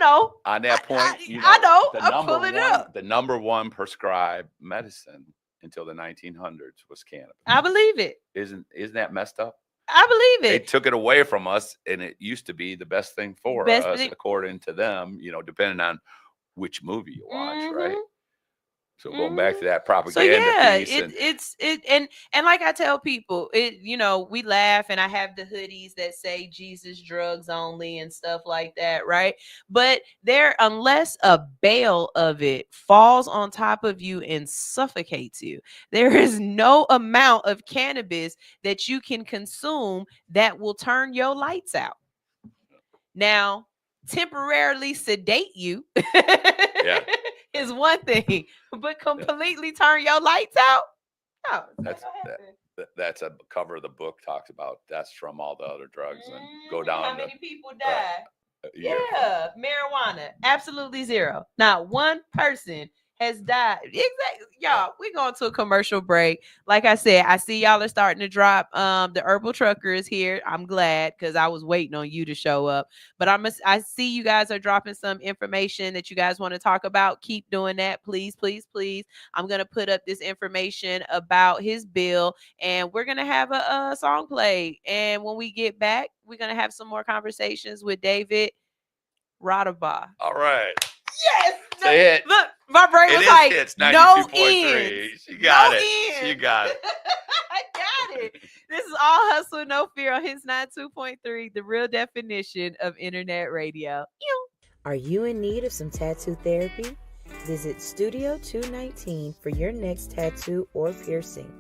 know. On that point, I know. The number one prescribed medicine until the 1900s was cannabis. I believe it. Isn't that messed up? I believe it. They took it away from us, and it used to be the best thing for us, according to them. Depending on which movie you watch, right? So going back to that propaganda piece, and like I tell people, we laugh, and I have the hoodies that say Jesus drugs only and stuff like that, right? But unless a bale of it falls on top of you and suffocates you, there is no amount of cannabis that you can consume that will turn your lights out. Now, temporarily sedate you Yeah. is one thing, but completely turn your lights out. No, That's a cover of the book talks about deaths from all the other drugs and go down. How many people die? Yeah, marijuana, absolutely zero. Not one person has died. Exactly, y'all. We're going to a commercial break. Like I said, I see y'all are starting to drop. The Herbal Trucker is here. I'm glad because I was waiting on you to show up. But I see you guys are dropping some information that you guys want to talk about. Keep doing that, please, please, please. I'm gonna put up this information about his bill, and we're gonna have a song play. And when we get back, we're gonna have some more conversations with David Rodabaugh. All right. Yes. Say it. Look, my brain was like, it's no 92.3. ends. She got No it. ends. She got it. I got it. This is all hustle, no fear on his 92.3, the real definition of internet radio. Are you in need of some tattoo therapy? Visit Studio 219 for your next tattoo or piercing.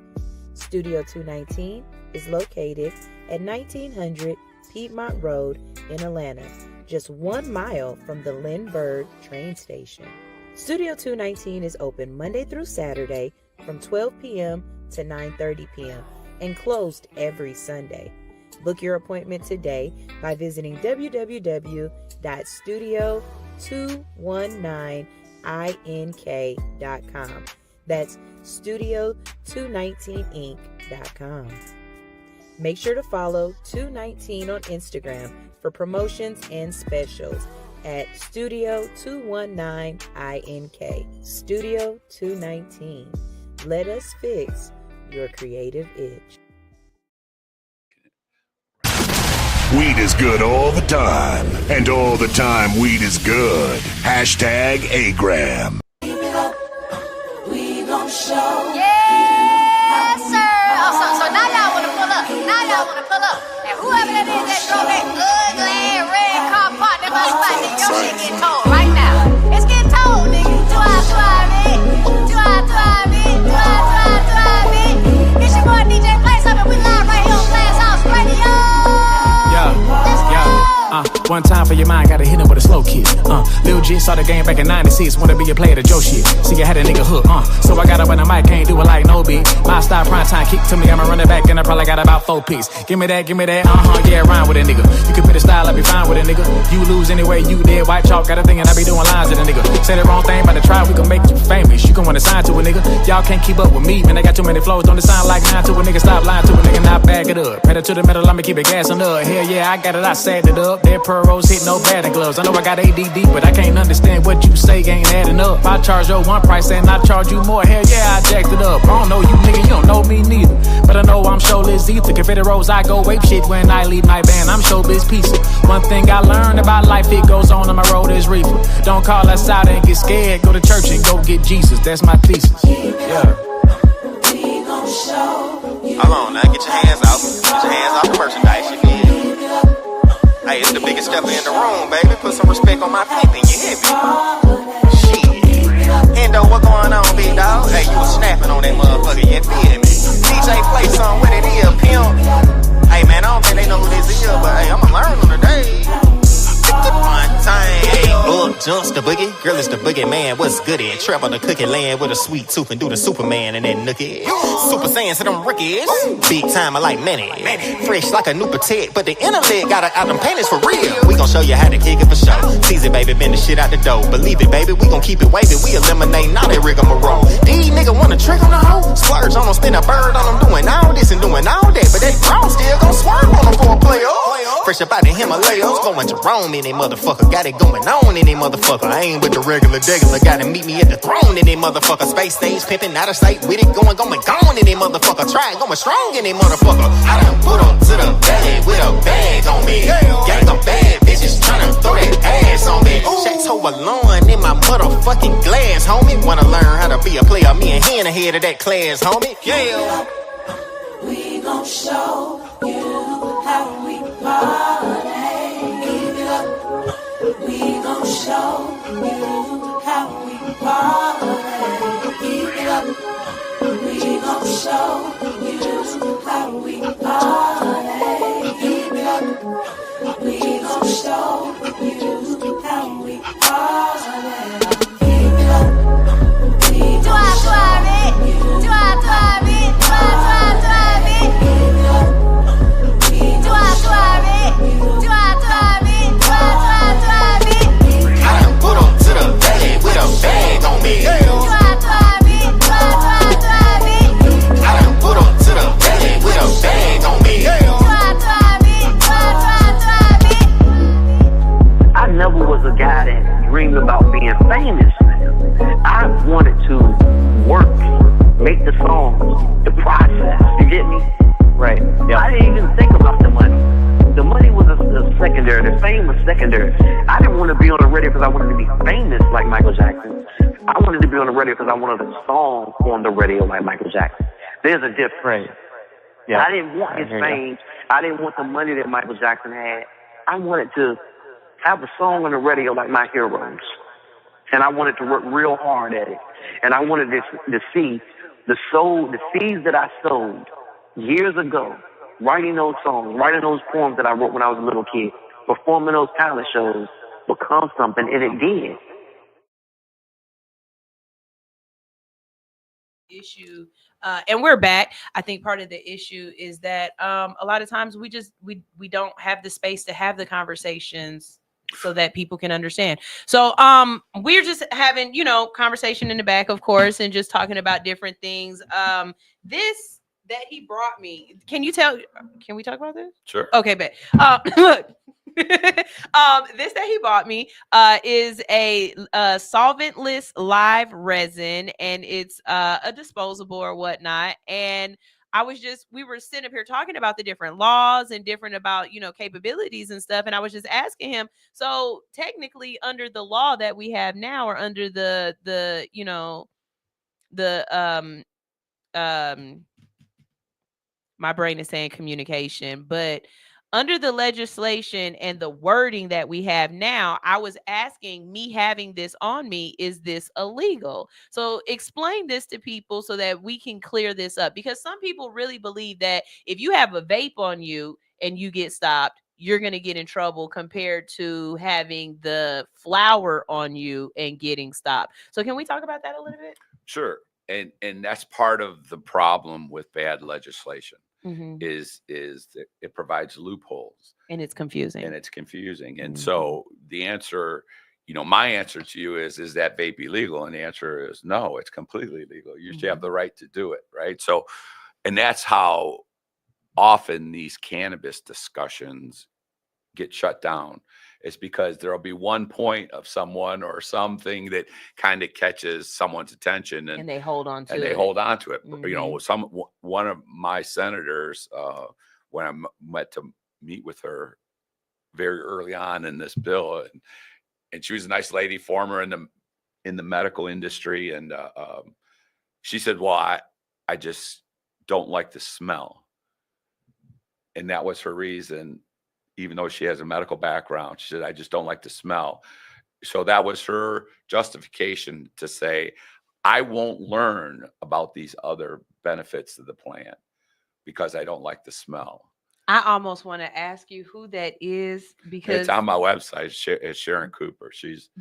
Studio 219 is located at 1900 Piedmont Road in Atlanta, just 1 mile from the Lindbergh train station. Studio 219 is open Monday through Saturday from 12 p.m. to 9:30 p.m. and closed every Sunday. Book your appointment today by visiting www.studio219ink.com. That's studio219inc.com. Make sure to follow 219 on Instagram for promotions and specials at Studio 219ink. Studio 219. Let us fix your creative itch. Weed is good all the time, and all the time weed is good. Hashtag Agram. We gon' show. Yes, sir. Oh, so now y'all wanna pull up. Now y'all wanna pull up. And whoever that is that drove that ugly red car parked in my spot, nigga, your shit getting told right now. It's getting told, nigga. Do I, man? It's your boy DJ Play Something. We live right here on Glass House Radio. One time for your mind, gotta hit him with a slow kick. Lil J saw the game back in 96, wanna be a player to Joe shit. See, I had a nigga hook, so I got up on the mic, can't do it like no beat. My style prime time kick to me, I'ma run it back, and I probably got about 4 picks. Give me that, yeah, rhyme with a nigga. You can put a style, I be fine with a nigga. You lose anyway, you dead, white chalk, got a thing, and I be doing lines at a nigga. Say the wrong thing, about to try, we can make you famous. You can wanna sign to a nigga. Y'all can't keep up with me, man, I got too many flows, don't it sound like 9 to a nigga, stop lying to a nigga, now back it up. Pedal to the metal, I'ma keep it gassing up. Hell yeah, I got it, I sagged it up. Dead pearl rose hit no batting gloves. I know I got ADD, but I can't understand what you say ain't adding up. I charge your one price and I charge you more. Hell yeah, I jacked it up. I don't know you nigga, you don't know me neither. But I know I'm showless either. Confederate Rose, I go ape shit when I leave my band. I'm showbiz pizza. One thing I learned about life, it goes on my road is reefer. Don't call us out and get scared. Go to church and go get Jesus. That's my thesis. Yeah. Hold on, now get your hands out. Get your hands off the merchandise, you feel? Hey, it's the biggest stepper in the room, baby. Put some respect on my feet, and you hear me? Shit. Endo, what going on, big dog? Hey, you was snapping on that motherfucker, you feel me? DJ play something with it here, pimp. Hey, man, I don't think they know who this is, but hey, I'ma learn them today. One time, hey, jumps the boogie. Girl, it's the boogie man. What's goody? Trap on the cookie land with a sweet tooth and do the Superman and that nookie. Super Saiyan to them rookies. Big time, I like many. Fresh like a new potato, but the inner leg got out them panties for real. We gon' show you how to kick it for show. Tease it, baby, bend the shit out the dough. Believe it, baby, we gon' keep it wavy. We eliminating all that rigmarole. These nigga wanna trick on the hoe. Splurge on them, spin a bird on them, doing all this and doing all that. But they grown still gon' swerve on them for a player. Fresh up out the Himalayas, going Jerome in that motherfucker. Got it going on in that motherfucker. I ain't with the regular, gotta meet me at the throne in that motherfucker. Space stage pimpin', out of sight with it, going gone in that motherfucker. Try going strong in that motherfucker. I done put up to the bag with a bag on me. Gang of bad bitches tryna throw that ass on me. Shaq's hoe alone in my motherfucking glass, homie. Wanna learn how to be a player, me and he in the head of that class, homie. Yeah. We gon' show you how we party. Keep it up. We gon' show you how we party. Keep it up. We gon' show you how we party. Keep it up. We gon' show you being famous. I wanted to work, make the songs, the process. You get me? Right. Yeah. I didn't even think about the money. The money was a secondary. The fame was secondary. I didn't want to be on the radio because I wanted to be famous like Michael Jackson. I wanted to be on the radio because I wanted a song on the radio like Michael Jackson. There's a difference. Right. Yeah. I didn't want his fame. I didn't want the money that Michael Jackson had. I wanted to have a song on the radio like my heroes. And I wanted to work real hard at it. And I wanted to see the seeds that I sowed years ago, writing those songs, writing those poems that I wrote when I was a little kid, performing those talent shows, become something, and it did. Issue and we're back. I think part of the issue is that a lot of times we don't have the space to have the conversations so that people can understand. So we're just having, conversation in the back, of course, and just talking about different things. This that he brought me, can we talk about this? Sure. Okay, but look. This that he bought me is a solventless live resin, and it's a disposable or whatnot. And we were sitting up here talking about the different laws and different about, capabilities and stuff. And I was just asking him, so technically under the law that we have now, or under the my brain is saying communication, but under the legislation and the wording that we have now, I was asking, me having this on me, is this illegal? So explain this to people so that we can clear this up, because some people really believe that if you have a vape on you and you get stopped, you're going to get in trouble, compared to having the flower on you and getting stopped. So can we talk about that a little bit? Sure. And that's part of the problem with bad legislation. Mm-hmm. is that it provides loopholes, and it's confusing. And so the answer, my answer to you is that vape illegal? And the answer is no, it's completely legal. You should have the right to do it, right? So, and that's how often these cannabis discussions get shut down. It's because there'll be one point of someone or something that kind of catches someone's attention, and they hold on to it. Mm-hmm. One of my senators, when I met to meet with her very early on in this bill, and she was a nice lady, former in the medical industry, and she said, "Well, I just don't like the smell," and that was her reason. Even though she has a medical background, she said, "I just don't like the smell." So that was her justification to say, I won't learn about these other benefits of the plant because I don't like the smell. I almost want to ask you who that is, because it's on my website. It's Sharon Cooper.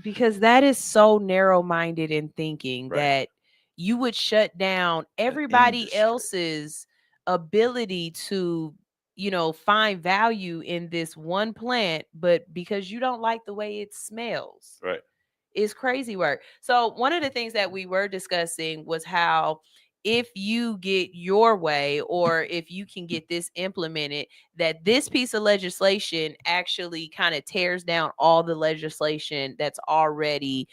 Because that is so narrow-minded in thinking, right, that you would shut down everybody else's ability to find value in this one plant, but because you don't like the way it smells. Right. It's crazy work. So one of the things that we were discussing was how, if you get your way, or if you can get this implemented, that this piece of legislation actually kind of tears down all the legislation that's already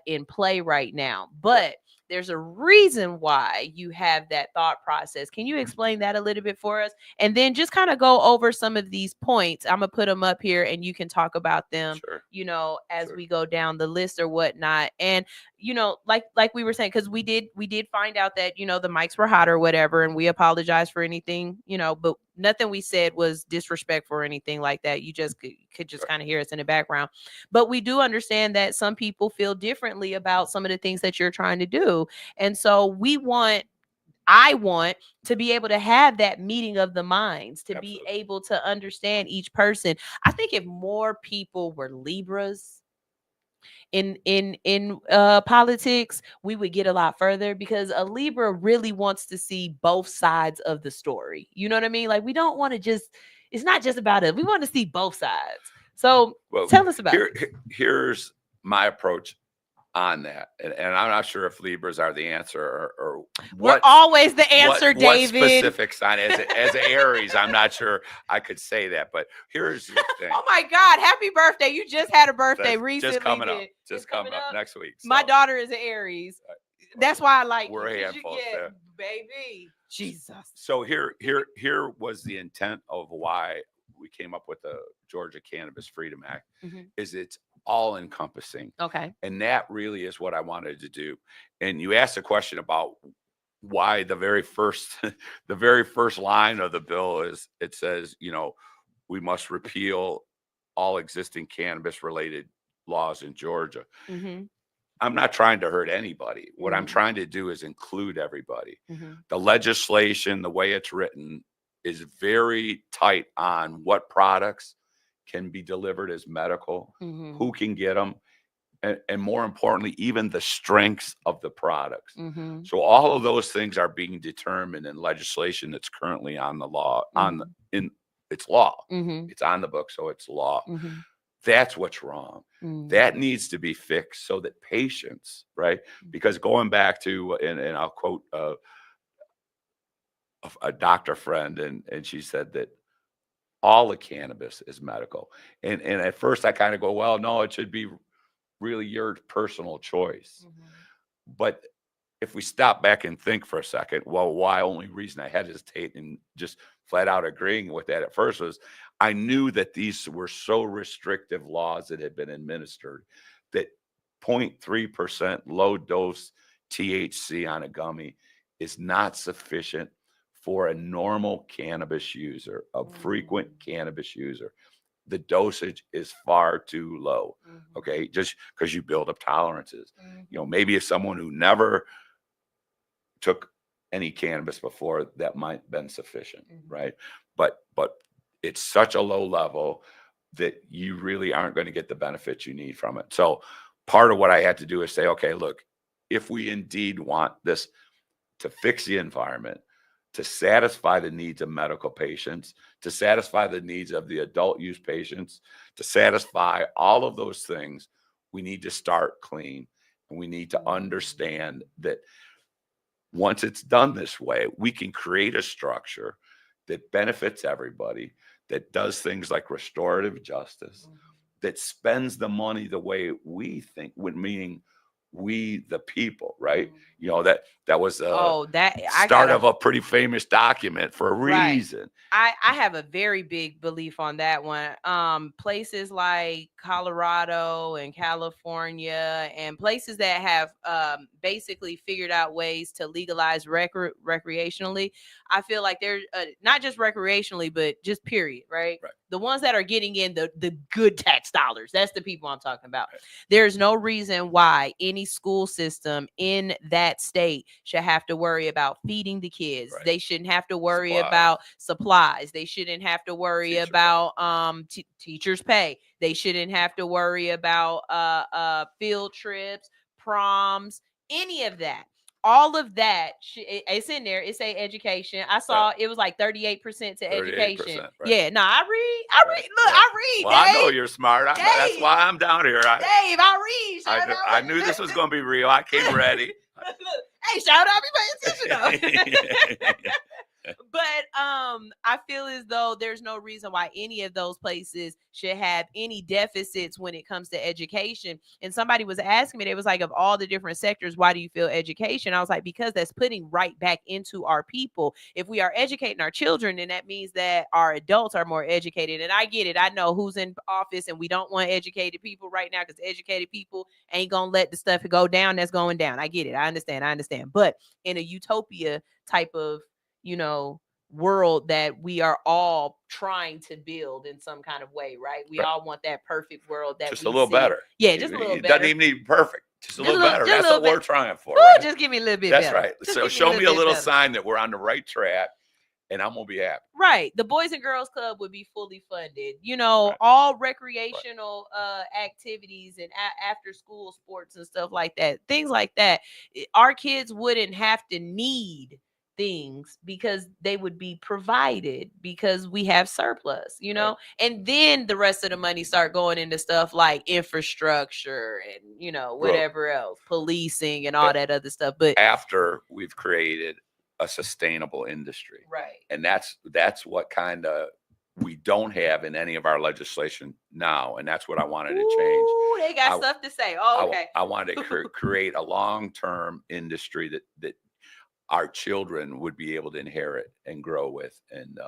in play right now. But there's a reason why you have that thought process. Can you explain that a little bit for us? And then just kind of go over some of these points. I'm going to put them up here and you can talk about them, as we go down the list or whatnot. And, like we were saying, because we did find out that, the mics were hot or whatever, and we apologize for anything, but nothing we said was disrespectful or anything like that. You just could just kind of hear us in the background. But we do understand that some people feel differently about some of the things that you're trying to do. And so I want to be able to have that meeting of the minds, to be able to understand each person. I think if more people were Libras in politics, we would get a lot further, because a Libra really wants to see both sides of the story. You know what I mean? Like, we don't want to it's not just about it. We want to see both sides. So tell us about it. Here's my approach on that, and I'm not sure if Libras are the answer or we're always the answer, what David. specific sign as Aries? I'm not sure I could say that, but here's the thing. Oh my God! Happy birthday! You just had a birthday That's recently. just coming up. Just coming up next week. My daughter is an Aries. That's why I like we're you. a handful, Baby. Jesus. So here was the intent of why we came up with the Georgia Cannabis Freedom Act. Is it's all encompassing. Okay. And that really is what I wanted to do. And you asked a question about why the very first line of the bill is, it says, we must repeal all existing cannabis related laws in Georgia. I'm not trying to hurt anybody. What I'm trying to do is include everybody. The legislation, the way it's written, is very tight on what products can be delivered as medical, who can get them, and more importantly, even the strengths of the products. So all of those things are being determined in legislation that's currently on the law, it's law. It's on the book, so it's law. That's what's wrong. That needs to be fixed so that patients, right? Because going back to, and I'll quote a doctor friend, and she said that all the cannabis is medical. And at first I kind of go, well, no, it should be really your personal choice. But if we stop back and think for a second, well, why only reason I hesitate and just flat out agreeing with that at first was I knew that these were so restrictive laws that had been administered that 0.3% low dose THC on a gummy is not sufficient for a normal cannabis user, a frequent cannabis user. The dosage is far too low. Okay, just because you build up tolerances. Maybe if someone who never took any cannabis before, that might have been sufficient, right? But it's such a low level that you really aren't going to get the benefits you need from it. So part of what I had to do is say, okay, look, if we indeed want this to fix the environment, to satisfy the needs of medical patients, to satisfy the needs of the adult use patients, to satisfy all of those things, we need to start clean. And we need to understand that once it's done this way, we can create a structure that benefits everybody, that does things like restorative justice, that spends the money the way we think, meaning we the people, right? That was start of a pretty famous document for a reason. I have a very big belief on that one. Places like Colorado and California and places that have basically figured out ways to legalize recreationally, I feel like they're not just recreationally, but just period, right? The ones that are getting in the good tax dollars, that's the people I'm talking about. There's no reason why any school system in that state should have to worry about feeding the kids. They shouldn't have to worry about supplies. They shouldn't have to worry about teachers' pay. They shouldn't have to worry about field trips, proms, any of that. All of that, it's in there. It's education. I saw it was like 38% to education. Right. Yeah, no, I read. Look, I read. Well, Dave. I know you're smart. That's why I'm down here. Dave, I read. I knew this was going to be real. I came ready. Hey, shout out, be paying attention though. But I feel as though there's no reason why any of those places should have any deficits when it comes to education. And somebody was asking me, they was like, of all the different sectors, why do you feel education? I was like, because that's putting right back into our people. If we are educating our children, then that means that our adults are more educated. And I get it. I know who's in office and we don't want educated people right now because educated people ain't going to let the stuff go down that's going down. I get it. I understand. But in a utopia type of, world that we are all trying to build in some kind of way, right? We all want that perfect world that just we a little see. better. Yeah, just a little better. It doesn't even need to be perfect. Just a little better. That's what we're trying for. Ooh, Right? Just give me a little bit That's better. right. Just So show me a little sign that we're on the right track, and I'm gonna be happy. Right. The Boys and Girls Club would be fully funded. All recreational activities and after school sports and stuff like that. Things like that. Our kids wouldn't have to need things because they would be provided because we have surplus, you know, and then the rest of the money start going into stuff like infrastructure and, you know, whatever else, policing and all that other stuff. But after we've created a sustainable industry, right, and that's what kind of we don't have in any of our legislation now, and that's what I wanted to change. Ooh, they got stuff to say. Oh, okay. I wanted to create a long-term industry that our children would be able to inherit and grow with. And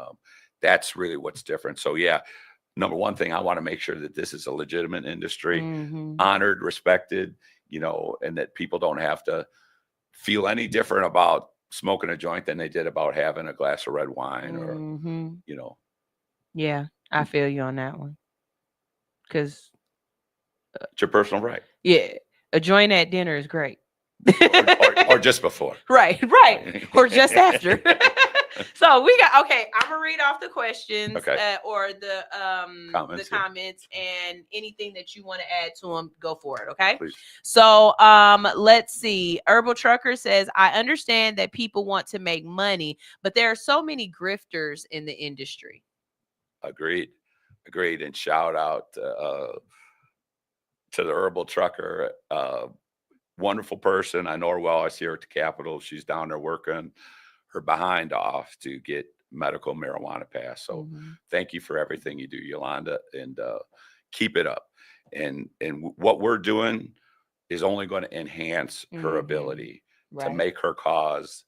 that's really what's different. So yeah, number one thing, I want to make sure that this is a legitimate industry, honored, respected, you know, and that people don't have to feel any different about smoking a joint than they did about having a glass of red wine or, you know. Yeah, I feel you on that one. Because it's your personal right. Yeah, a joint at dinner is great. or just before. Right. Or just after. So we got, okay, I'm gonna read off the questions or the comments and anything that you want to add to them, go for it. Okay. Please. So let's see. Herbal Trucker says, I understand that people want to make money, but there are so many grifters in the industry. Agreed. And shout out to the Herbal Trucker. Wonderful person. I know her well. I see her at the Capitol. She's down there working her behind off to get medical marijuana passed. So thank you for everything you do, Yolanda, and keep it up. And what we're doing is only going to enhance her ability to make her cause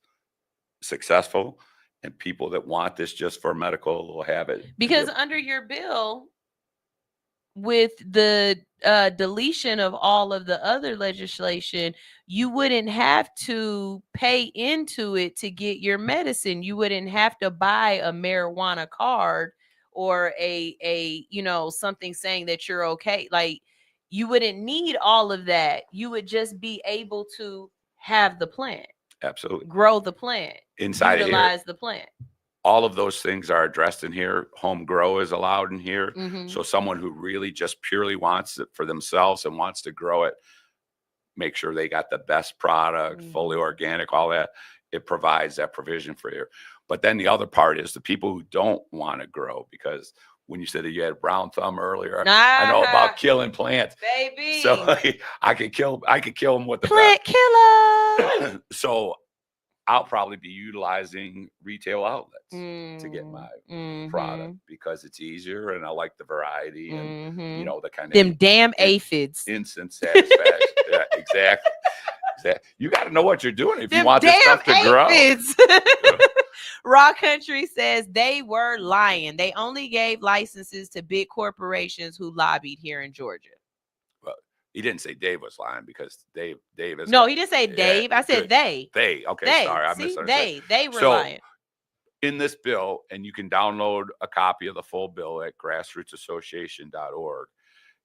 successful. And people that want this just for medical will have it. Because under your bill, with the deletion of all of the other legislation, you wouldn't have to pay into it to get your medicine. You wouldn't have to buy a marijuana card or a you know, something saying that you're okay. Like, you wouldn't need all of that. You would just be able to have the plant. Absolutely. Grow the plant. Inside utilize the plant. All of those things are addressed in here. Home grow is allowed in here. So someone who really just purely wants it for themselves and wants to grow it, make sure they got the best product, fully organic, all that. It provides that provision for you. But then the other part is the people who don't want to grow, because when you said that you had brown thumb earlier, I know about killing plants, baby. So I could kill them with the plant killer. So I'll probably be utilizing retail outlets to get my product because it's easier and I like the variety and you know, the kind of them damn aphids. Instant satisfaction. Yeah, exactly. You got to know what you're doing if you want this stuff to aphids. Grow. Raw Country says they were lying. They only gave licenses to big corporations who lobbied here in Georgia. He didn't say Dave was lying because Dave is. No, he didn't say Dave. I said good. they. Okay, sorry, I misunderstood. They were lying. In this bill, and you can download a copy of the full bill at grassrootsassociation.org,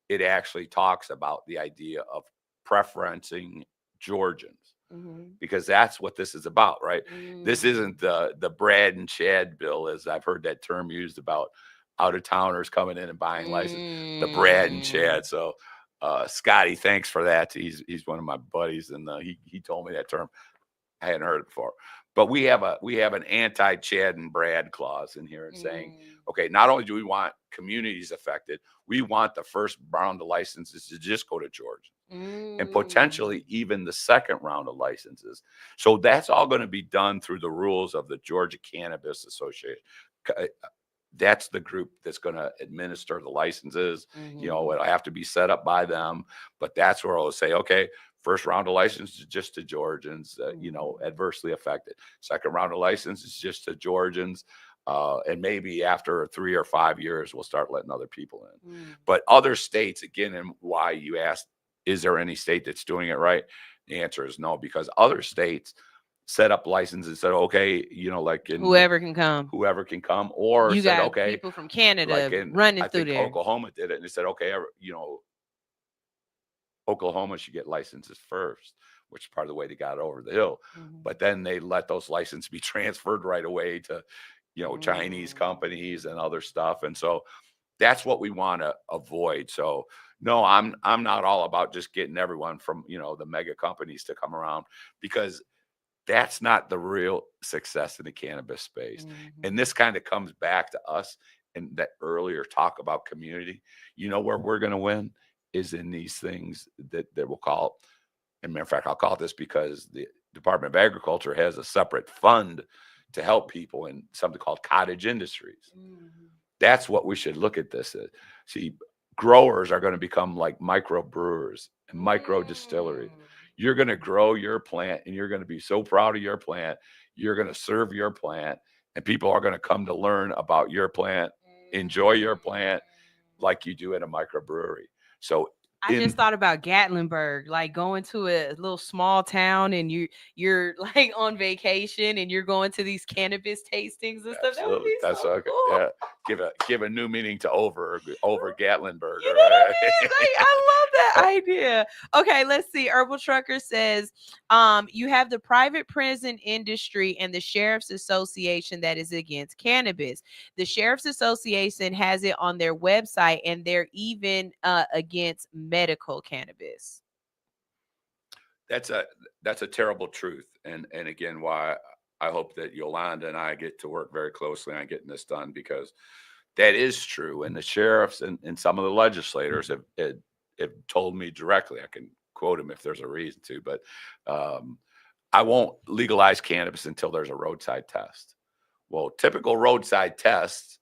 it actually talks about the idea of preferencing Georgians. Because that's what this is about, right? This isn't the Brad and Chad bill, as I've heard that term used about out-of-towners coming in and buying license. The Brad and Chad. So Scotty, thanks for that. He's one of my buddies, and he told me that term. I hadn't heard it before. But we have an anti-Chad and Brad clause in here, and saying, okay, not only do we want communities affected, we want the first round of licenses to just go to Georgia, and potentially even the second round of licenses. So that's all going to be done through the rules of the Georgia Cannabis Association. That's the group that's going to administer the licenses. You know, it'll have to be set up by them, but that's where I'll say, okay, first round of licenses just to Georgians, you know, adversely affected. Second round of licenses just to Georgians. And maybe after 3 or 5 years, we'll start letting other people in. But other states, again, and why you asked, is there any state that's doing it right? The answer is no, because other states set up licenses and said, okay, you know, like in whoever can come, or you said, got okay, people from Canada like running I through think there. Oklahoma did it, and they said, okay, you know, Oklahoma should get licenses first, which is part of the way they got over the hill. But then they let those licenses be transferred right away to, you know, Chinese companies and other stuff. And so that's what we want to avoid. So no, I'm not all about just getting everyone from, you know, the mega companies to come around, because That's not the real success in the cannabis space. And this kind of comes back to us in that earlier talk about community. You know where we're going to win is in these things that we'll call, and matter of fact, I'll call it this because the Department of Agriculture has a separate fund to help people in something called cottage industries. That's what we should look at this as. See, growers are going to become like micro brewers and micro distilleries. You're going to grow your plant and you're going to be so proud of your plant. You're going to serve your plant and people are going to come to learn about your plant, enjoy your plant like you do at a microbrewery. So I just thought about Gatlinburg, like going to a little small town and you're like on vacation and you're going to these cannabis tastings and stuff. That would be that's so okay. cool. Yeah, give a new meaning to over Gatlinburg. You know what I mean? Like, I love that idea. Okay, let's see. Herbal Trucker says, you have the private prison industry and the Sheriff's Association that is against cannabis. The Sheriff's Association has it on their website, and they're even against medical cannabis. That's a terrible truth, and again, why I hope that Yolanda and I get to work very closely on getting this done, because that is true. And the sheriffs and some of the legislators have told me directly. I can quote them if there's a reason to, but I won't legalize cannabis until there's a roadside test. Well, typical roadside tests,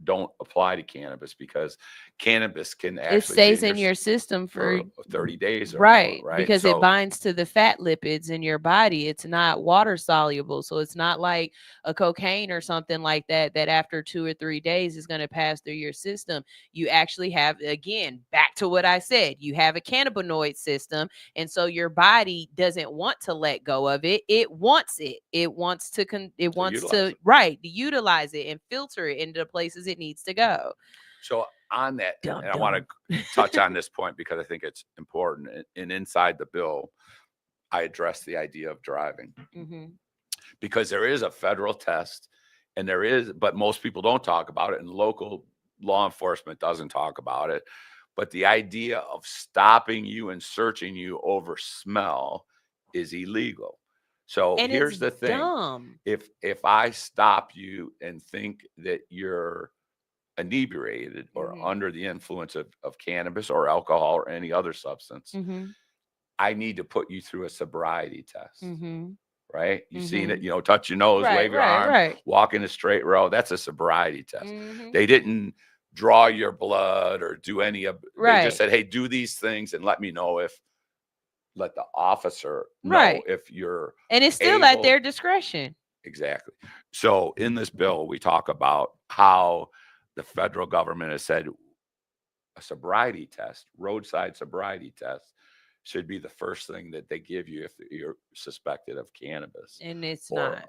don't apply to cannabis because cannabis can actually it stays in your system for 30 days or right, more, right? because it binds to the fat lipids in your body. It's not water soluble, so it's not like a cocaine or something like that after 2 or 3 days is going to pass through your system. You actually have, again, back to what I said, you have a cannabinoid system, and so your body doesn't want to let go of it. It wants it. It wants to utilize it and filter it into the places it needs to go. So on that, and I want to touch on this point because I think it's important. And inside the bill, I address the idea of driving because there is a federal test, and but most people don't talk about it, and local law enforcement doesn't talk about it. But the idea of stopping you and searching you over smell is illegal. So here's the thing: dumb. If I stop you and think that you're inebriated or under the influence of cannabis or alcohol or any other substance, I need to put you through a sobriety test. Right? You've seen it, touch your nose, wave your arm, walk in a straight row. That's a sobriety test. They didn't draw your blood or do any of they just said, hey, do these things and let the officer know if you're and it's still at their discretion. Exactly. So in this bill, we talk about how the federal government has said a sobriety test, roadside sobriety test, should be the first thing that they give you if you're suspected of cannabis. And it's not.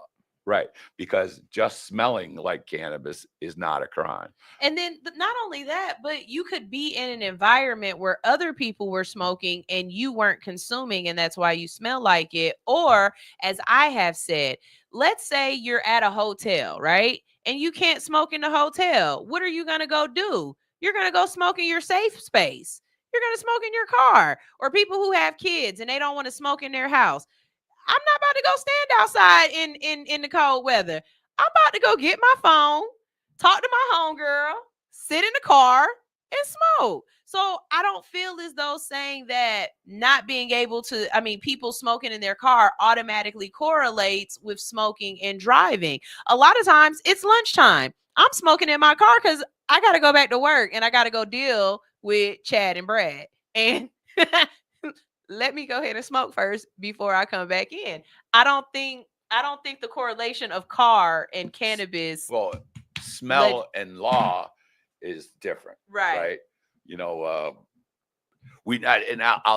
Right. Because just smelling like cannabis is not a crime. And then not only that, but you could be in an environment where other people were smoking and you weren't consuming, and that's why you smell like it. Or, as I have said, let's say you're at a hotel, right? And you can't smoke in the hotel. What are you going to go do? You're going to go smoke in your safe space. You're going to smoke in your car. Or people who have kids and they don't want to smoke in their house. I'm not about to go stand outside in the cold weather. I'm about to go get my phone, talk to my homegirl, sit in the car, and smoke. So I don't feel as though saying that not being able to, people smoking in their car automatically correlates with smoking and driving. A lot of times it's lunchtime. I'm smoking in my car because I got to go back to work and I got to go deal with Chad and Brad. And let me go ahead and smoke first before I come back in. I don't think the correlation of car and cannabis. Well, smell and law is different, right? I'll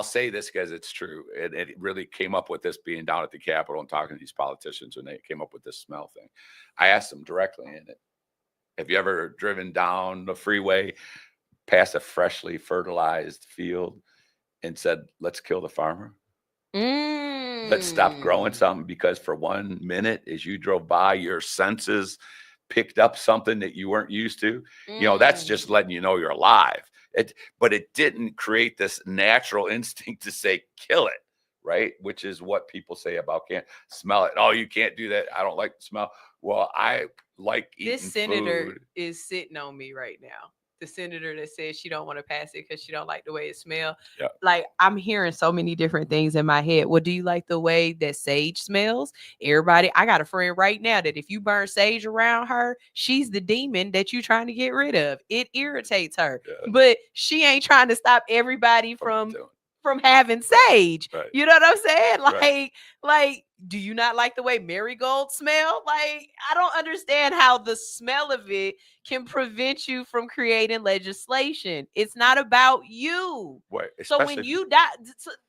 say this because it's true. It really came up with this being down at the Capitol and talking to these politicians when they came up with this smell thing. I asked them directly in it, have you ever driven down the freeway past a freshly fertilized field and said, let's kill the farmer? Let's stop growing something, because for 1 minute as you drove by, your senses picked up something that you weren't used to. That's just letting you know you're alive. But it didn't create this natural instinct to say, kill it. right? Which is what people say about can't smell it. Oh, you can't do that. I don't like the smell. Well, I like eating This senator food. is sitting on me right now. The senator that says she don't want to pass it because she don't like the way it smells. Yeah. Like, I'm hearing so many different things in my head. Well, do you like the way that sage smells? Everybody, I got a friend right now that if you burn sage around her, she's the demon that you're trying to get rid of. It irritates her. Yeah. But she ain't trying to stop everybody from having sage. Right. You know what I'm saying? Right. Like, do you not like the way marigold smell? Like, I don't understand how the smell of it can prevent you from creating legislation. It's not about you. Right. So when Especially- you die,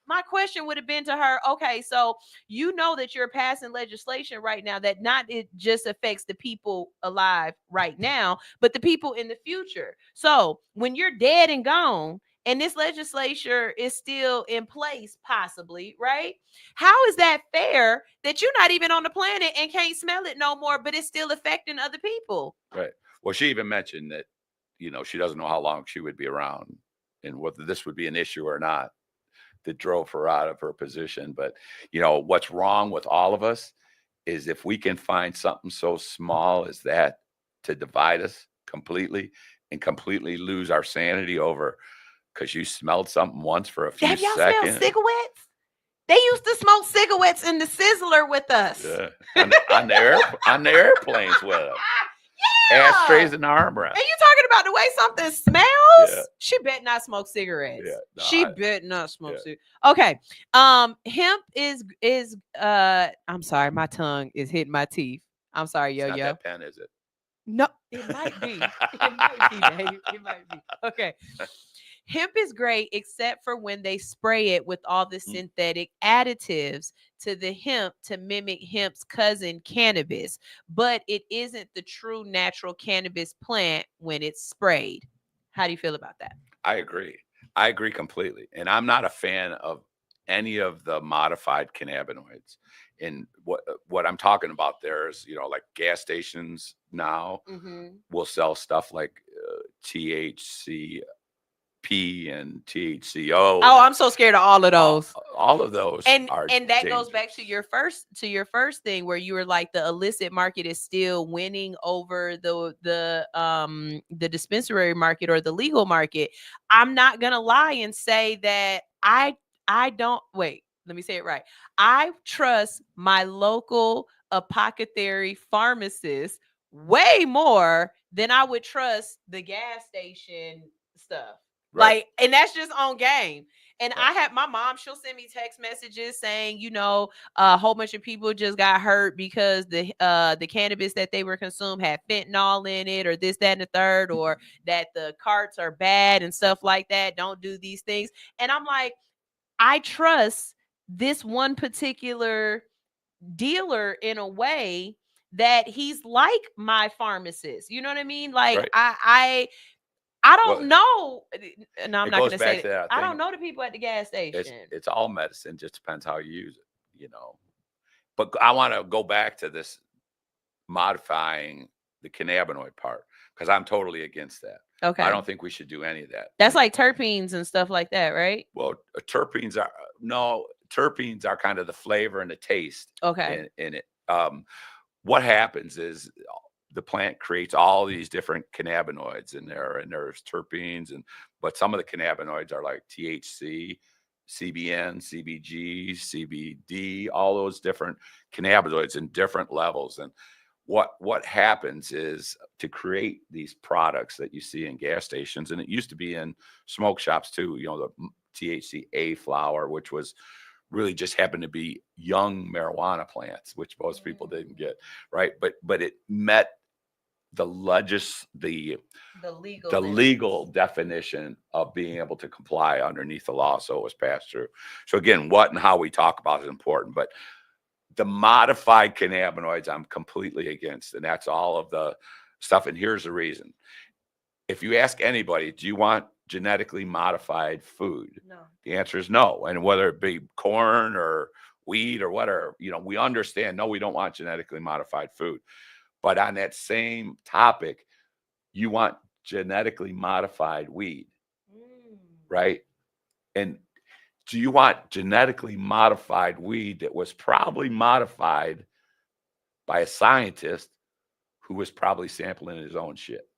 my question would have been to her, okay, so you know that you're passing legislation right now that not it just affects the people alive right now, but the people in the future. So when you're dead and gone, and this legislature is still in place, possibly, right? How is that fair that you're not even on the planet and can't smell it no more, but it's still affecting other people? Right. Well, she even mentioned that, she doesn't know how long she would be around and whether this would be an issue or not that drove her out of her position. But, what's wrong with all of us is if we can find something so small as that to divide us completely and completely lose our sanity over because you smelled something once for a few Have y'all seconds. smelled cigarettes? They used to smoke cigarettes in the Sizzler with us. Yeah. on the airplanes with us. Yeah. Ashtrays and armrests. And you talking about the way something smells? Yeah. She bet not smoke cigarettes. Yeah, no, She bet not smoke cigarettes. Okay. Hemp is I'm sorry, my tongue is hitting my teeth. I'm sorry, It's yo not yo. that pen, is it? No, it might be. It might be, Dave. It might be. Okay. Hemp is great except for when they spray it with all the synthetic additives to the hemp to mimic hemp's cousin, cannabis. But it isn't the true natural cannabis plant when it's sprayed. How do you feel about that? I agree. I agree completely. And I'm not a fan of any of the modified cannabinoids. And what I'm talking about there is, like gas stations now will sell stuff like THC and THCO. Oh, I'm so scared of all of those. All of those and are that dangerous. goes back to your first thing where you were like the illicit market is still winning over the dispensary market or the legal market. I'm not gonna lie and say that I don't wait. Let me say it right. I trust my local apothecary pharmacist way more than I would trust the gas station stuff. Right. Like, and that's just on game. And I have my mom, she'll send me text messages saying, a whole bunch of people just got hurt because the cannabis that they were consuming had fentanyl in it or this, that, and the third, or that the carts are bad and stuff like that. Don't do these things. And I'm like, I trust this one particular dealer in a way that he's like my pharmacist. You know what I mean? Like Right. I don't know. No, I'm it not goes going to back say to that. that I thing. don't know the people at the gas station. It's all medicine. Just depends how you use it, But I want to go back to this modifying the cannabinoid part because I'm totally against that. Okay. I don't think we should do any of that. That's like terpenes and stuff like that, right? Well, terpenes are kind of the flavor and the taste. Okay. In it. What happens is the plant creates all these different cannabinoids in there, and there's terpenes, but some of the cannabinoids are like THC, CBN, CBG, CBD, all those different cannabinoids in different levels. And what happens is to create these products that you see in gas stations, and it used to be in smoke shops too, the THCA flower, which was really just happened to be young marijuana plants, which most people didn't get, right? But it met the legal definition of being able to comply underneath the law, so it was passed through. So again, what and how we talk about is important, but the modified cannabinoids I'm completely against, and that's all of the stuff. And here's the reason: if you ask anybody, do you want genetically modified food? No. The answer is no. And whether it be corn or wheat or whatever, we understand, no, we don't want genetically modified food. But on that same topic, you want genetically modified weed, right? And Do you want genetically modified weed that was probably modified by a scientist who was probably sampling his own shit?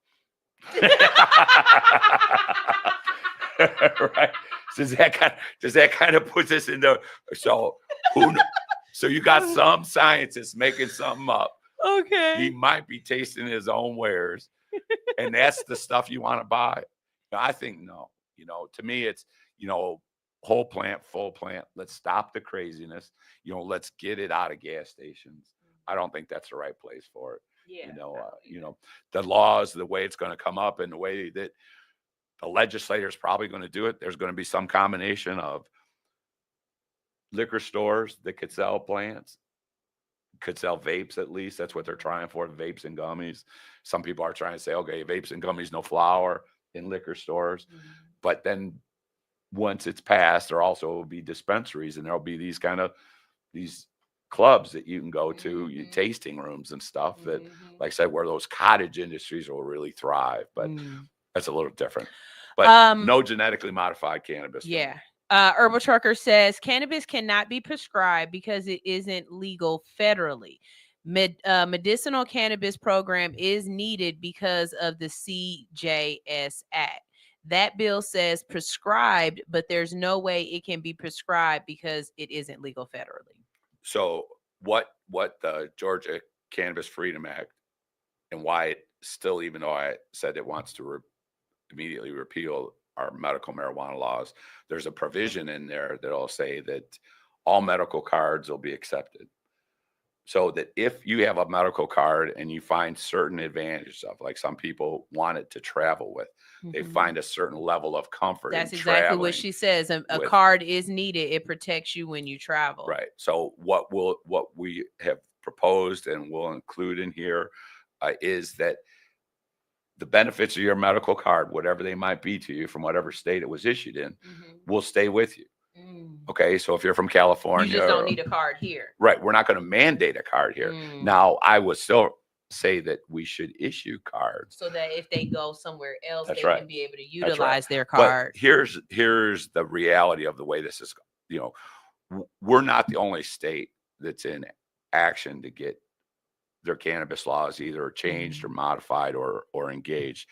Right? Does that kind of put this into so so you got some scientist making something up. Okay. He might be tasting his own wares, and that's the stuff you want to buy. I think no. To me, it's whole plant, full plant. Let's stop the craziness. Let's get it out of gas stations. I don't think that's the right place for it. Yeah. The laws, the way it's going to come up, and the way that the legislator is probably going to do it. There's going to be some combination of liquor stores that could sell plants, could sell vapes at least. That's what they're trying for, vapes and gummies. Some people are trying to say, okay, vapes and gummies, no flower in liquor stores. Mm-hmm. But then once it's passed, there also will be dispensaries, and there'll be these clubs that you can go to, tasting rooms and stuff that, like I said, where those cottage industries will really thrive. But that's a little different. But no genetically modified cannabis. Yeah. Herbal Trucker says cannabis cannot be prescribed because it isn't legal federally. Medicinal cannabis program is needed because of the CJS Act. That bill says prescribed, but there's no way it can be prescribed because it isn't legal federally. So what the Georgia Cannabis Freedom Act, and why it still, even though I said it wants to immediately repeal our medical marijuana laws, there's a provision in there that'll say that all medical cards will be accepted. So that if you have a medical card and you find certain advantages of, like some people want it to travel with, they find a certain level of comfort. That's exactly what she says. A card is needed. It protects you when you travel. Right. So what we have proposed and will include in here is that the benefits of your medical card, whatever they might be to you from whatever state it was issued in, will stay with you. Okay, so if you're from California, you just don't need a card here. Right. We're not going to mandate a card here. Now, I would still say that we should issue cards so that if they go somewhere else, That's they right. can be able to utilize their card. But here's the reality of the way this is. We're not the only state that's in action to get their cannabis laws either changed or modified or engaged.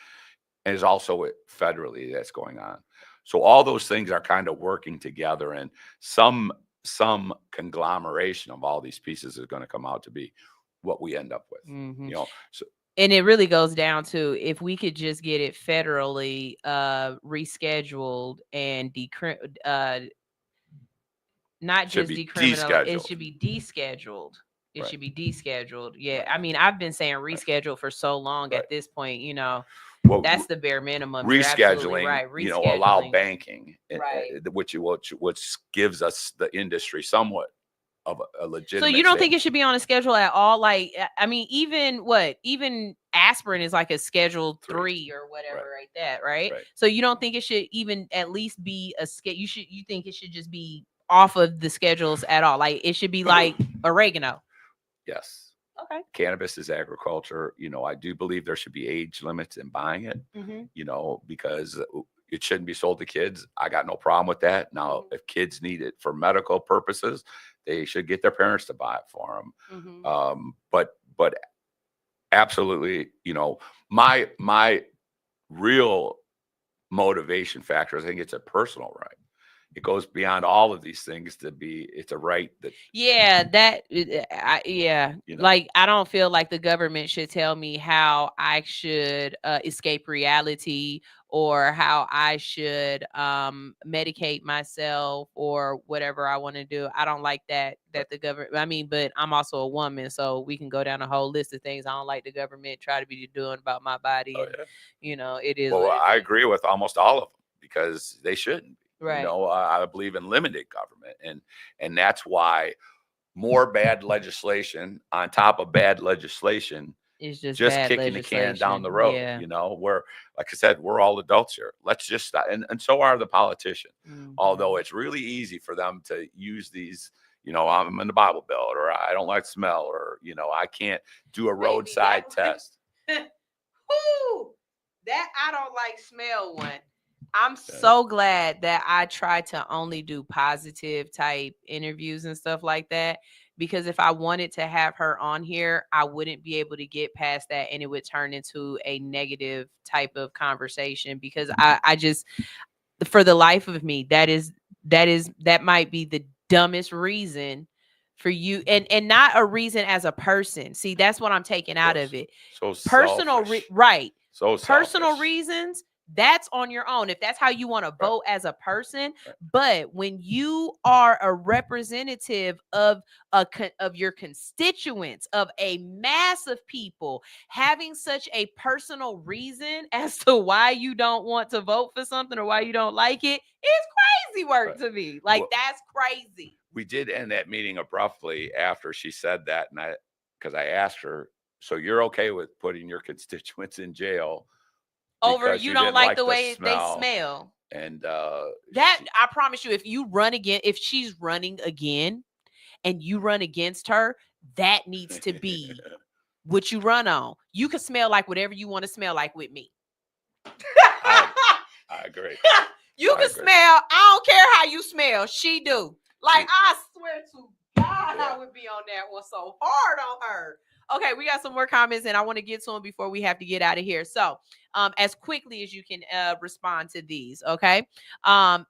And there's also federally that's going on. So all those things are kind of working together, and some conglomeration of all these pieces is going to come out to be what we end up with. So, and it really goes down to if we could just get it federally rescheduled and not just decriminalized, it should be descheduled. It should be descheduled. Yeah. I mean, I've been saying rescheduled for so long at this point, that's the bare minimum. Rescheduling, right. Allow banking, right. which gives us the industry somewhat of a legitimate. So you don't think it should be on a schedule at all? Like, I mean, even aspirin is like a Schedule 3 or whatever, like that, right? So you don't think it should even at least be a you think it should just be off of the schedules at all? Like it should be like oregano. Yes. Okay. Cannabis is agriculture. I do believe there should be age limits in buying it, because it shouldn't be sold to kids. I got no problem with that. Now, if kids need it for medical purposes, they should get their parents to buy it for them. But absolutely, my real motivation factor, I think it's a personal right. It goes beyond all of these things it's a right that. Yeah, like, I don't feel like the government should tell me how I should escape reality or how I should medicate myself or whatever I want to do. I don't like that the government, but I'm also a woman, so we can go down a whole list of things I don't like the government try to be doing about my body. It is. Well, I agree with almost all of them because they shouldn't. Right. I believe in limited government, and that's why more bad legislation on top of bad legislation is just kicking the can down the road. Where, like I said, we're all adults here. Let's just stop. And so are the politicians. Although it's really easy for them to use these. I'm in the Bible Belt, or I don't like smell, or I can't do a roadside test. Ooh, that I don't like smell one. I'm so glad that I try to only do positive type interviews and stuff like that. Because if I wanted to have her on here, I wouldn't be able to get past that, and it would turn into a negative type of conversation. Because I just, for the life of me, that might be the dumbest reason for you, and not a reason as a person. See, that's what I'm taking out of it. So Personal, selfish. right? So Personal selfish. reasons. That's on your own if that's how you want to vote as a person. But when you are a representative of of your constituents, of a mass of people, having such a personal reason as to why you don't want to vote for something or why you don't like it is crazy work to me. Like, Well, that's crazy. We did end that meeting abruptly after she said that, and because I asked her, so you're okay with putting your constituents in jail Over because you you don't didn't like the the way they smell? smell. And That I promise you, if you run again, if she's running again and you run against her, that needs to be what you run on. You can smell like whatever you want to smell like with me. I agree. You can smell. I don't care how you smell. She do. Like, I swear to God, I would be on that one so hard on her. Okay, we got some more comments, and I want to get to them before we have to get out of here. So, as quickly as you can respond to these, okay?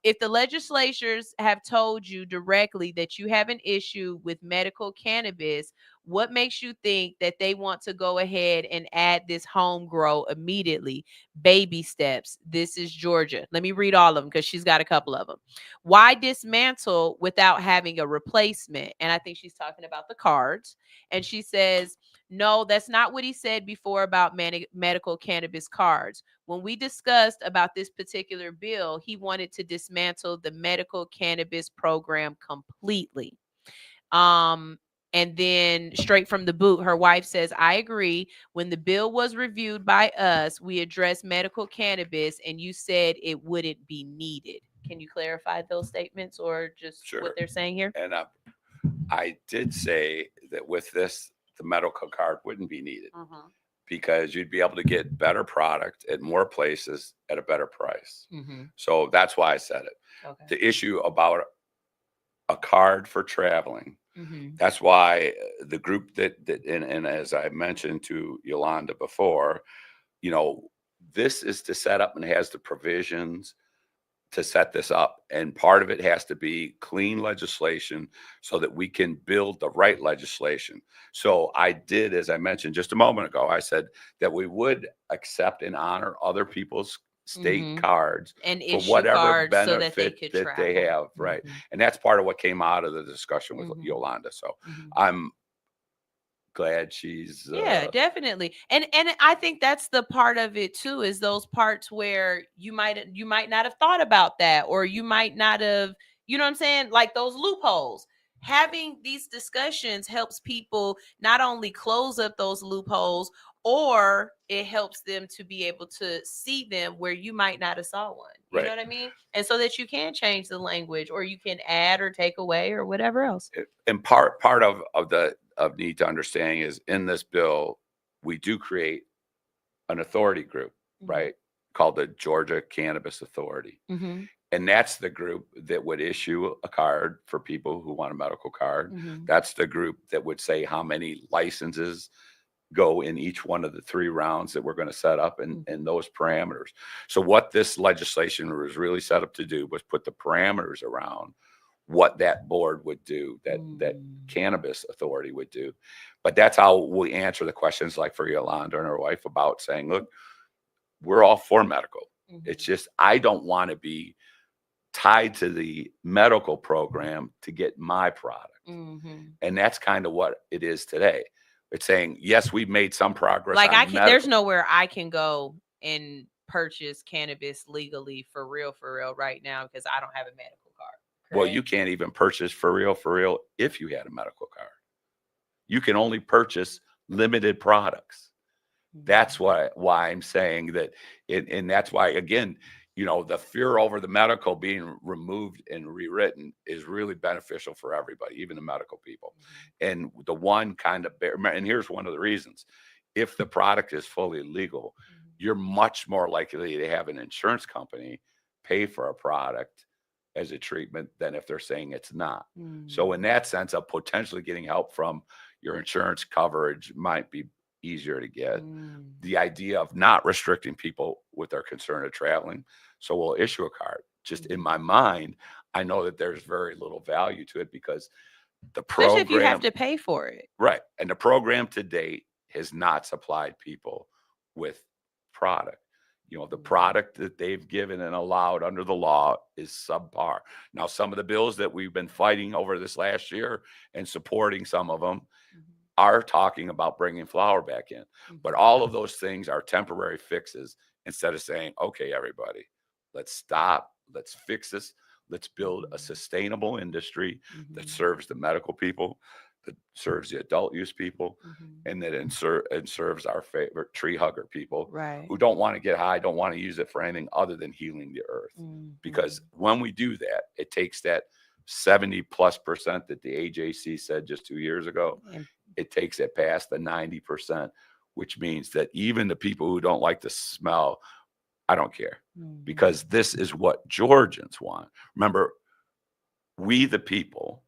If the legislatures have told you directly that you have an issue with medical cannabis, what makes you think that they want to go ahead and add this home grow immediately? Baby steps. This is Georgia. Let me read all of them because she's got a couple of them. Why dismantle without having a replacement? And I think she's talking about the cards. And she says, no, that's not what he said before about medical cannabis cards. When we discussed about this particular bill, he wanted to dismantle the medical cannabis program completely. And then straight from the boot, her wife says, I agree. When the bill was reviewed by us, we addressed medical cannabis and you said it wouldn't be needed. Can you clarify those statements or just what they're saying here? And I did say that with this, the medical card wouldn't be needed because you'd be able to get better product at more places at a better price. So that's why I said it. Okay. The issue about a card for traveling, that's why the group that and as I mentioned to Yolanda before, you know, this is to set up and has the provisions to set this up. And part of it has to be clean legislation so that we can build the right legislation. So I did, as I mentioned just a moment ago, I said that we would accept and honor other people's state cards and for issue whatever cards benefit so that they could that they travel. have, right? And that's part of what came out of the discussion with Yolanda. So I'm glad she's Yeah, definitely. And I think that's the part of it too, is those parts where you might not have thought about that, or you might not have, you know what I'm saying, like those loopholes. Having these discussions helps people not only close up those loopholes, or it helps them to be able to see them where you might not have saw one. You know what I mean? And so that you can change the language, or you can add or take away or whatever else. And part of need to understand is in this bill, we do create an authority group, right? Called the Georgia Cannabis Authority. And that's the group that would issue a card for people who want a medical card. That's the group that would say how many licenses go in each one of the 3 rounds that we're going to set up and those parameters. So what this legislation was really set up to do was put the parameters around what that board would do, that cannabis authority would do. But that's how we answer the questions like for Yolanda and her wife about saying, look, we're all for medical. It's just, I don't want to be tied to the medical program to get my product. And that's kind of what it is today. It's saying, yes, we've made some progress. Like on there's nowhere I can go and purchase cannabis legally for real right now because I don't have a medical card. Correct? Well, you can't even purchase for real if you had a medical card. You can only purchase limited products. That's why I'm saying that, and that's why, again, you know, the fear over the medical being removed and rewritten is really beneficial for everybody, even the medical people. And the one kind of, and here's one of the reasons, if the product is fully legal, you're much more likely to have an insurance company pay for a product as a treatment than if they're saying it's not. So in that sense of potentially getting help from your insurance coverage might be easier to get. The idea of not restricting people with their concern of traveling. So we'll issue a card. Just in my mind, I know that there's very little value to it because the program, especially if you have to pay for it. Right. And the program to date has not supplied people with product. You know, the product that they've given and allowed under the law is subpar. Now, some of the bills that we've been fighting over this last year and supporting some of them are talking about bringing flower back in. But all of those things are temporary fixes instead of saying, okay, everybody, let's stop. Let's fix this. Let's build a sustainable industry that serves the medical people, that serves the adult use people, and that and serves our favorite tree hugger people who don't want to get high, don't want to use it for anything other than healing the earth. Because when we do that, it takes that 70+% that the AJC said just 2 years ago. It takes it past the 90%, which means that even the people who don't like the smell, I don't care, because this is what Georgians want. Remember, we the people,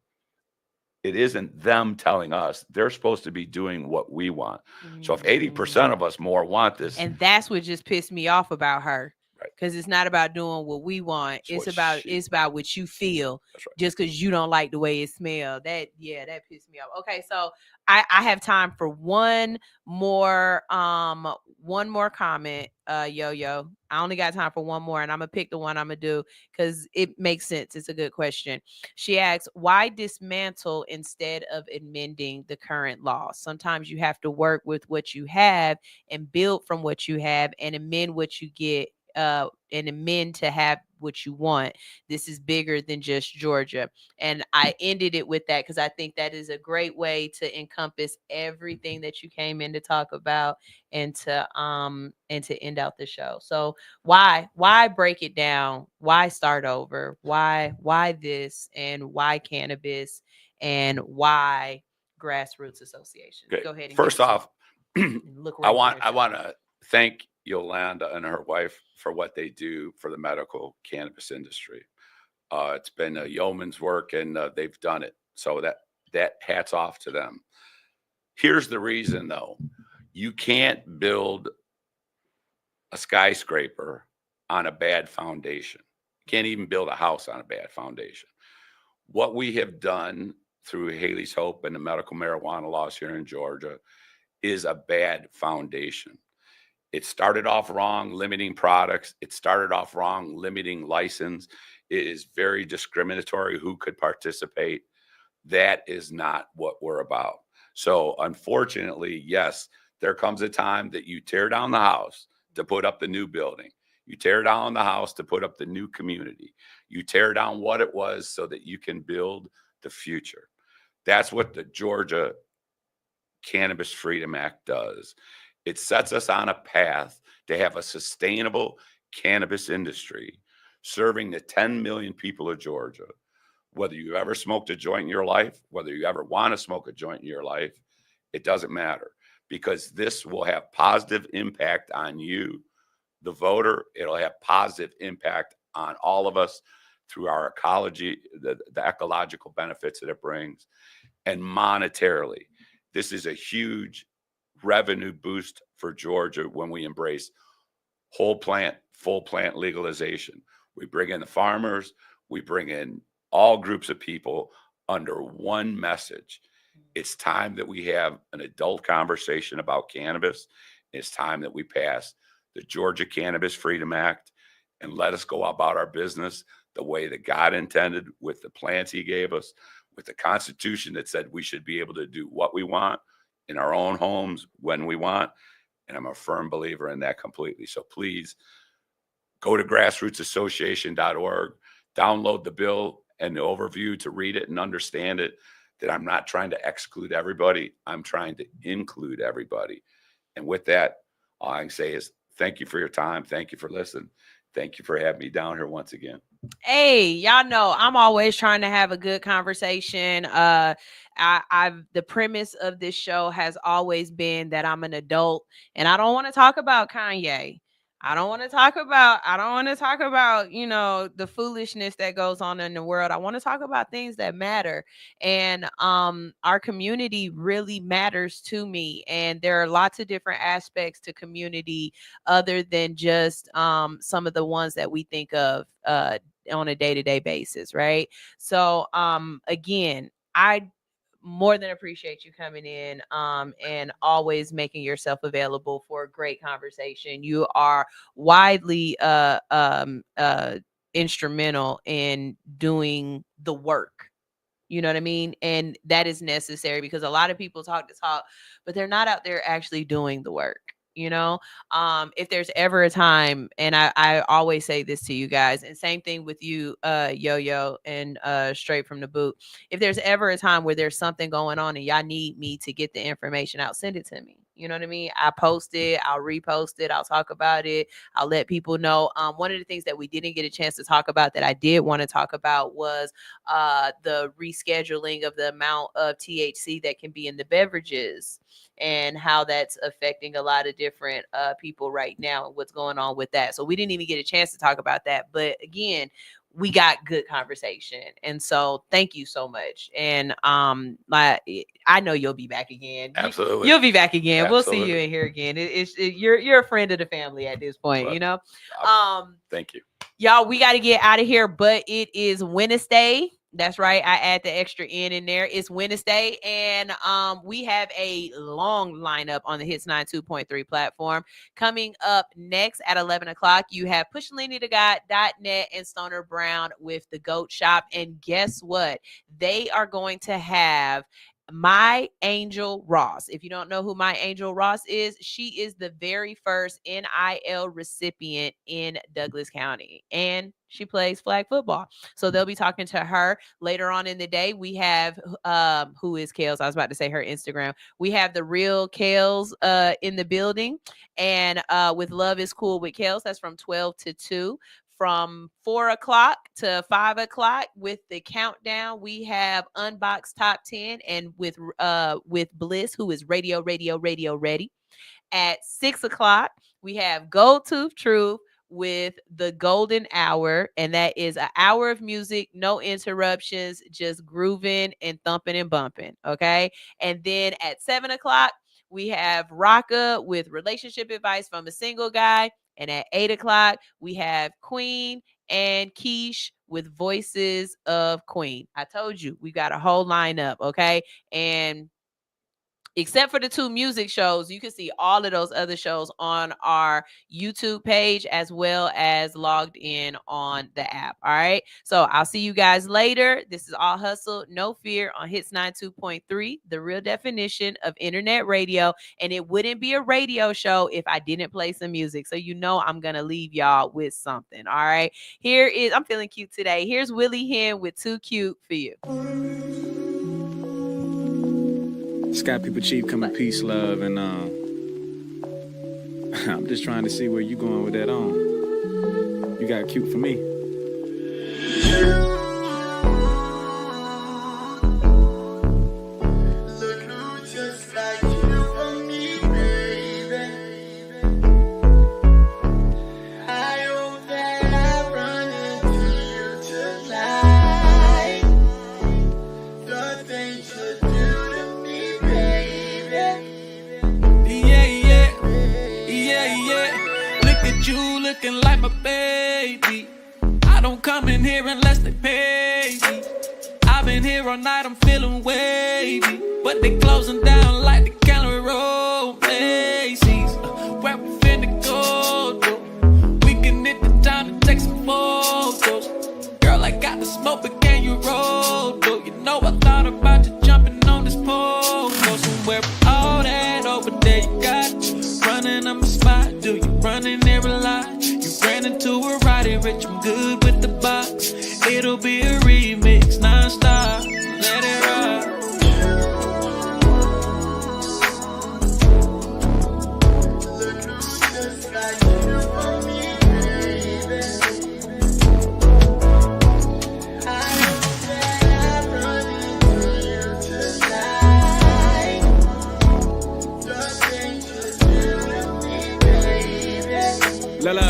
it isn't them telling us. They're supposed to be doing what we want. So if 80% of us more want this. And that's what just pissed me off about her. Because it's not about doing what we want. It's about what you feel. Just because you don't like the way it smells. That pissed me off. Okay, so I have time for one more comment. Yo. I only got time for one more, and I'm gonna pick the one I'm gonna do because it makes sense. It's a good question. She asks, why dismantle instead of amending the current law? Sometimes you have to work with what you have and build from what you have and amend what you get. And amend to have what you want. This is bigger than just Georgia. And I ended it with that because I think that is a great way to encompass everything that you came in to talk about and to end out the show. So why break it down? Why start over? Why this, and why cannabis, and why grassroots association? Okay. Go ahead. And first off, look I want to thank Yolanda and her wife for what they do for the medical cannabis industry. It's been a yeoman's work, and they've done it. So that hats off to them. Here's the reason, though. You can't build a skyscraper on a bad foundation. You can't even build a house on a bad foundation. What we have done through Haley's Hope and the medical marijuana laws here in Georgia is a bad foundation. It started off wrong, limiting products. It started off wrong, limiting license. It is very discriminatory who could participate. That is not what we're about. So unfortunately, yes, there comes a time that you tear down the house to put up the new building. You tear down the house to put up the new community. You tear down what it was so that you can build the future. That's what the Georgia Cannabis Freedom Act does. It sets us on a path to have a sustainable cannabis industry serving the 10 million people of Georgia. Whether you ever smoked a joint in your life, whether you ever want to smoke a joint in your life, it doesn't matter, because this will have positive impact on you, the voter. It'll have positive impact on all of us through our ecology, the ecological benefits that it brings, and monetarily. This is a huge revenue boost for Georgia when we embrace whole plant, full plant legalization. We bring in the farmers, we bring in all groups of people under one message. It's time that we have an adult conversation about cannabis. It's time that we pass the Georgia Cannabis Freedom Act and let us go about our business the way that God intended, with the plans he gave us, with the Constitution that said we should be able to do what we want in our own homes when we want. And I'm a firm believer in that completely. So please go to grassrootsassociation.org, download the bill and the overview to read it and understand it, that I'm not trying to exclude everybody. I'm trying to include everybody. And with that, all I can say is thank you for your time. Thank you for listening. Thank you for having me down here once again. Hey, y'all know I'm always trying to have a good conversation. The premise of this show has always been that I'm an adult and I don't want to talk about Kanye. I don't want to talk about, you know, the foolishness that goes on in the world. I want to talk about things that matter. And our community really matters to me. And there are lots of different aspects to community other than just some of the ones that we think of on a day-to-day basis, right? So again, I more than appreciate you coming in and always making yourself available for a great conversation. You are widely instrumental in doing the work. You know what I mean? And that is necessary because a lot of people talk the talk, but they're not out there actually doing the work. You know, if there's ever a time, and I always say this to you guys, and same thing with you, Yo-Yo and Straight from the Boot. If there's ever a time where there's something going on and y'all need me to get the information out, send it to me. You know what I mean? I post it, I'll repost it, I'll talk about it, I'll let people know. One of the things that we didn't get a chance to talk about that I did want to talk about was the rescheduling of the amount of THC that can be in the beverages and how that's affecting a lot of different people right now and what's going on with that. So we didn't even get a chance to talk about that. But again, we got good conversation. And so thank you so much. And I know you'll be back again. Absolutely. You'll be back again. Absolutely. We'll see you in here again. You're a friend of the family at this point, you know? Thank you. Y'all, we got to get out of here, but it is Wednesday. That's right. I add the extra in there. It's Wednesday, and we have a long lineup on the Hits 92.3 platform. Coming up next at 11 o'clock, you have PushLeanyToGod.net and Stoner Brown with the Goat Shop. And guess what? They are going to have My Angel Ross. If you don't know who My Angel Ross is, she is the very first NIL recipient in Douglas County, and she plays flag football. So they'll be talking to her later on in the day. We have who is Kales? I was about to say her Instagram. We have the real Kales in the building, and with Love is Cool with Kales, that's from 12 to 2. From 4 o'clock to 5 o'clock with the countdown, we have Unbox Top 10 and with Bliss, who is Radio Ready. At 6 o'clock, we have Gold Tooth Truth with the Golden Hour, and that is an hour of music, no interruptions, just grooving and thumping and bumping. Okay. And then at 7 o'clock, we have Rocka with relationship advice from a single guy. And at 8 o'clock, we have Queen and Keish with Voices of Queen. I told you, we got a whole lineup, okay? And except for the 2 music shows, you can see all of those other shows on our YouTube page as well as logged in on the app. All right. So I'll see you guys later. This is All Hustle, No Fear on Hits 92.3, the real definition of internet radio. And it wouldn't be a radio show if I didn't play some music. So you know I'm going to leave y'all with something. All right. Here is, I'm feeling cute today. Here's Willie Hen with Too Cute for You. Sky People Chief coming, peace, love, and I'm just trying to see where you going with that on. You got cute for me. Looking like my baby. I don't come in here unless they pay me. I've been here all night, I'm feeling wavy, but they closing down like the Gallery Road Macy's. Where we finna go, though? We can hit the town to take some photos. Girl, I got the smoke, but can you roll, though? You know I thought about you jumping on this pole. Go somewhere with all that over there you got. Running up my spot, do you running there a lot? You ran into a Roddy Rich, I'm good with the box. It'll be a remix, non-stop, let it rock. La la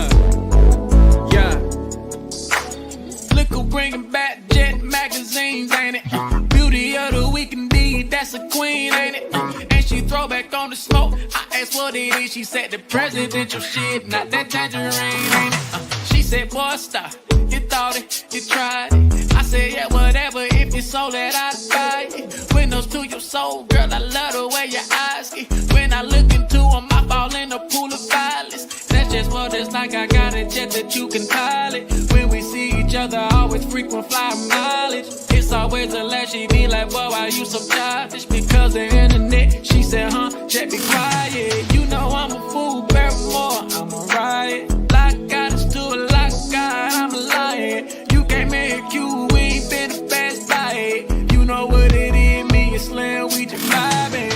bringing back Jet magazines, ain't it? Beauty of the week indeed, that's a queen, ain't it? And she throw back on the smoke. I asked what it is, she said the presidential shit, not that tangerine, ain't it? She said, boy, stop. You thought it, you tried it. I said, yeah, whatever, if it's so that I'd buy it. Windows to your soul, girl, I love the way your eyes get. When I look into them, I fall in a pool of violence. That's just what it's like, I got a jet that you can pilot. When we see each other, always frequent flyer mileage. It's always a laugh, she be like, whoa, why you so childish? Because the internet, she said, jet be quiet. You know I'm a fool, Barrymore, I'm a riot. Like God is to a like God, I'm a lion. You can't make you, we ain't been the best by it. You know what it is, me and Slim, we just vibing.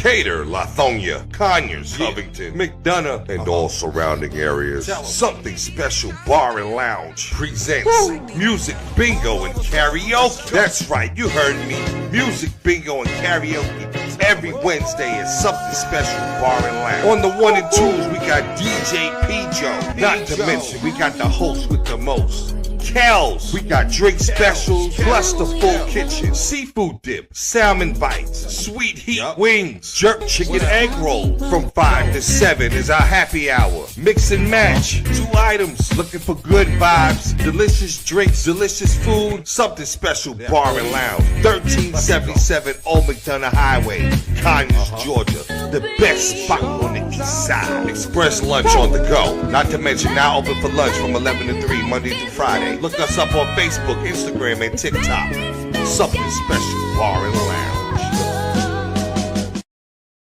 Decatur, Lithonia, Conyers, Covington, McDonough, and all surrounding areas. Something Special Bar and Lounge presents Music Bingo and Karaoke. That's right, you heard me. Music Bingo and Karaoke every Wednesday at Something Special Bar and Lounge. On the 1 and 2s, we got DJ P-Joe. Not to mention, we got the host with the most, Kells. We got drink specials, plus the full kitchen, seafood dip, salmon bites, sweet heat wings, jerk chicken egg roll. From 5 to 7 is our happy hour. Mix and match, 2 items, looking for good vibes, delicious drinks, delicious food. Something Special Bar and Lounge, 1377 Old McDonough Highway, Conyers, Georgia. The best spot on the east side. Express lunch on the go. Not to mention now open for lunch from 11 to 3 Monday through Friday. Look us up on Facebook, Instagram, and TikTok. Something Special Bar and Lounge.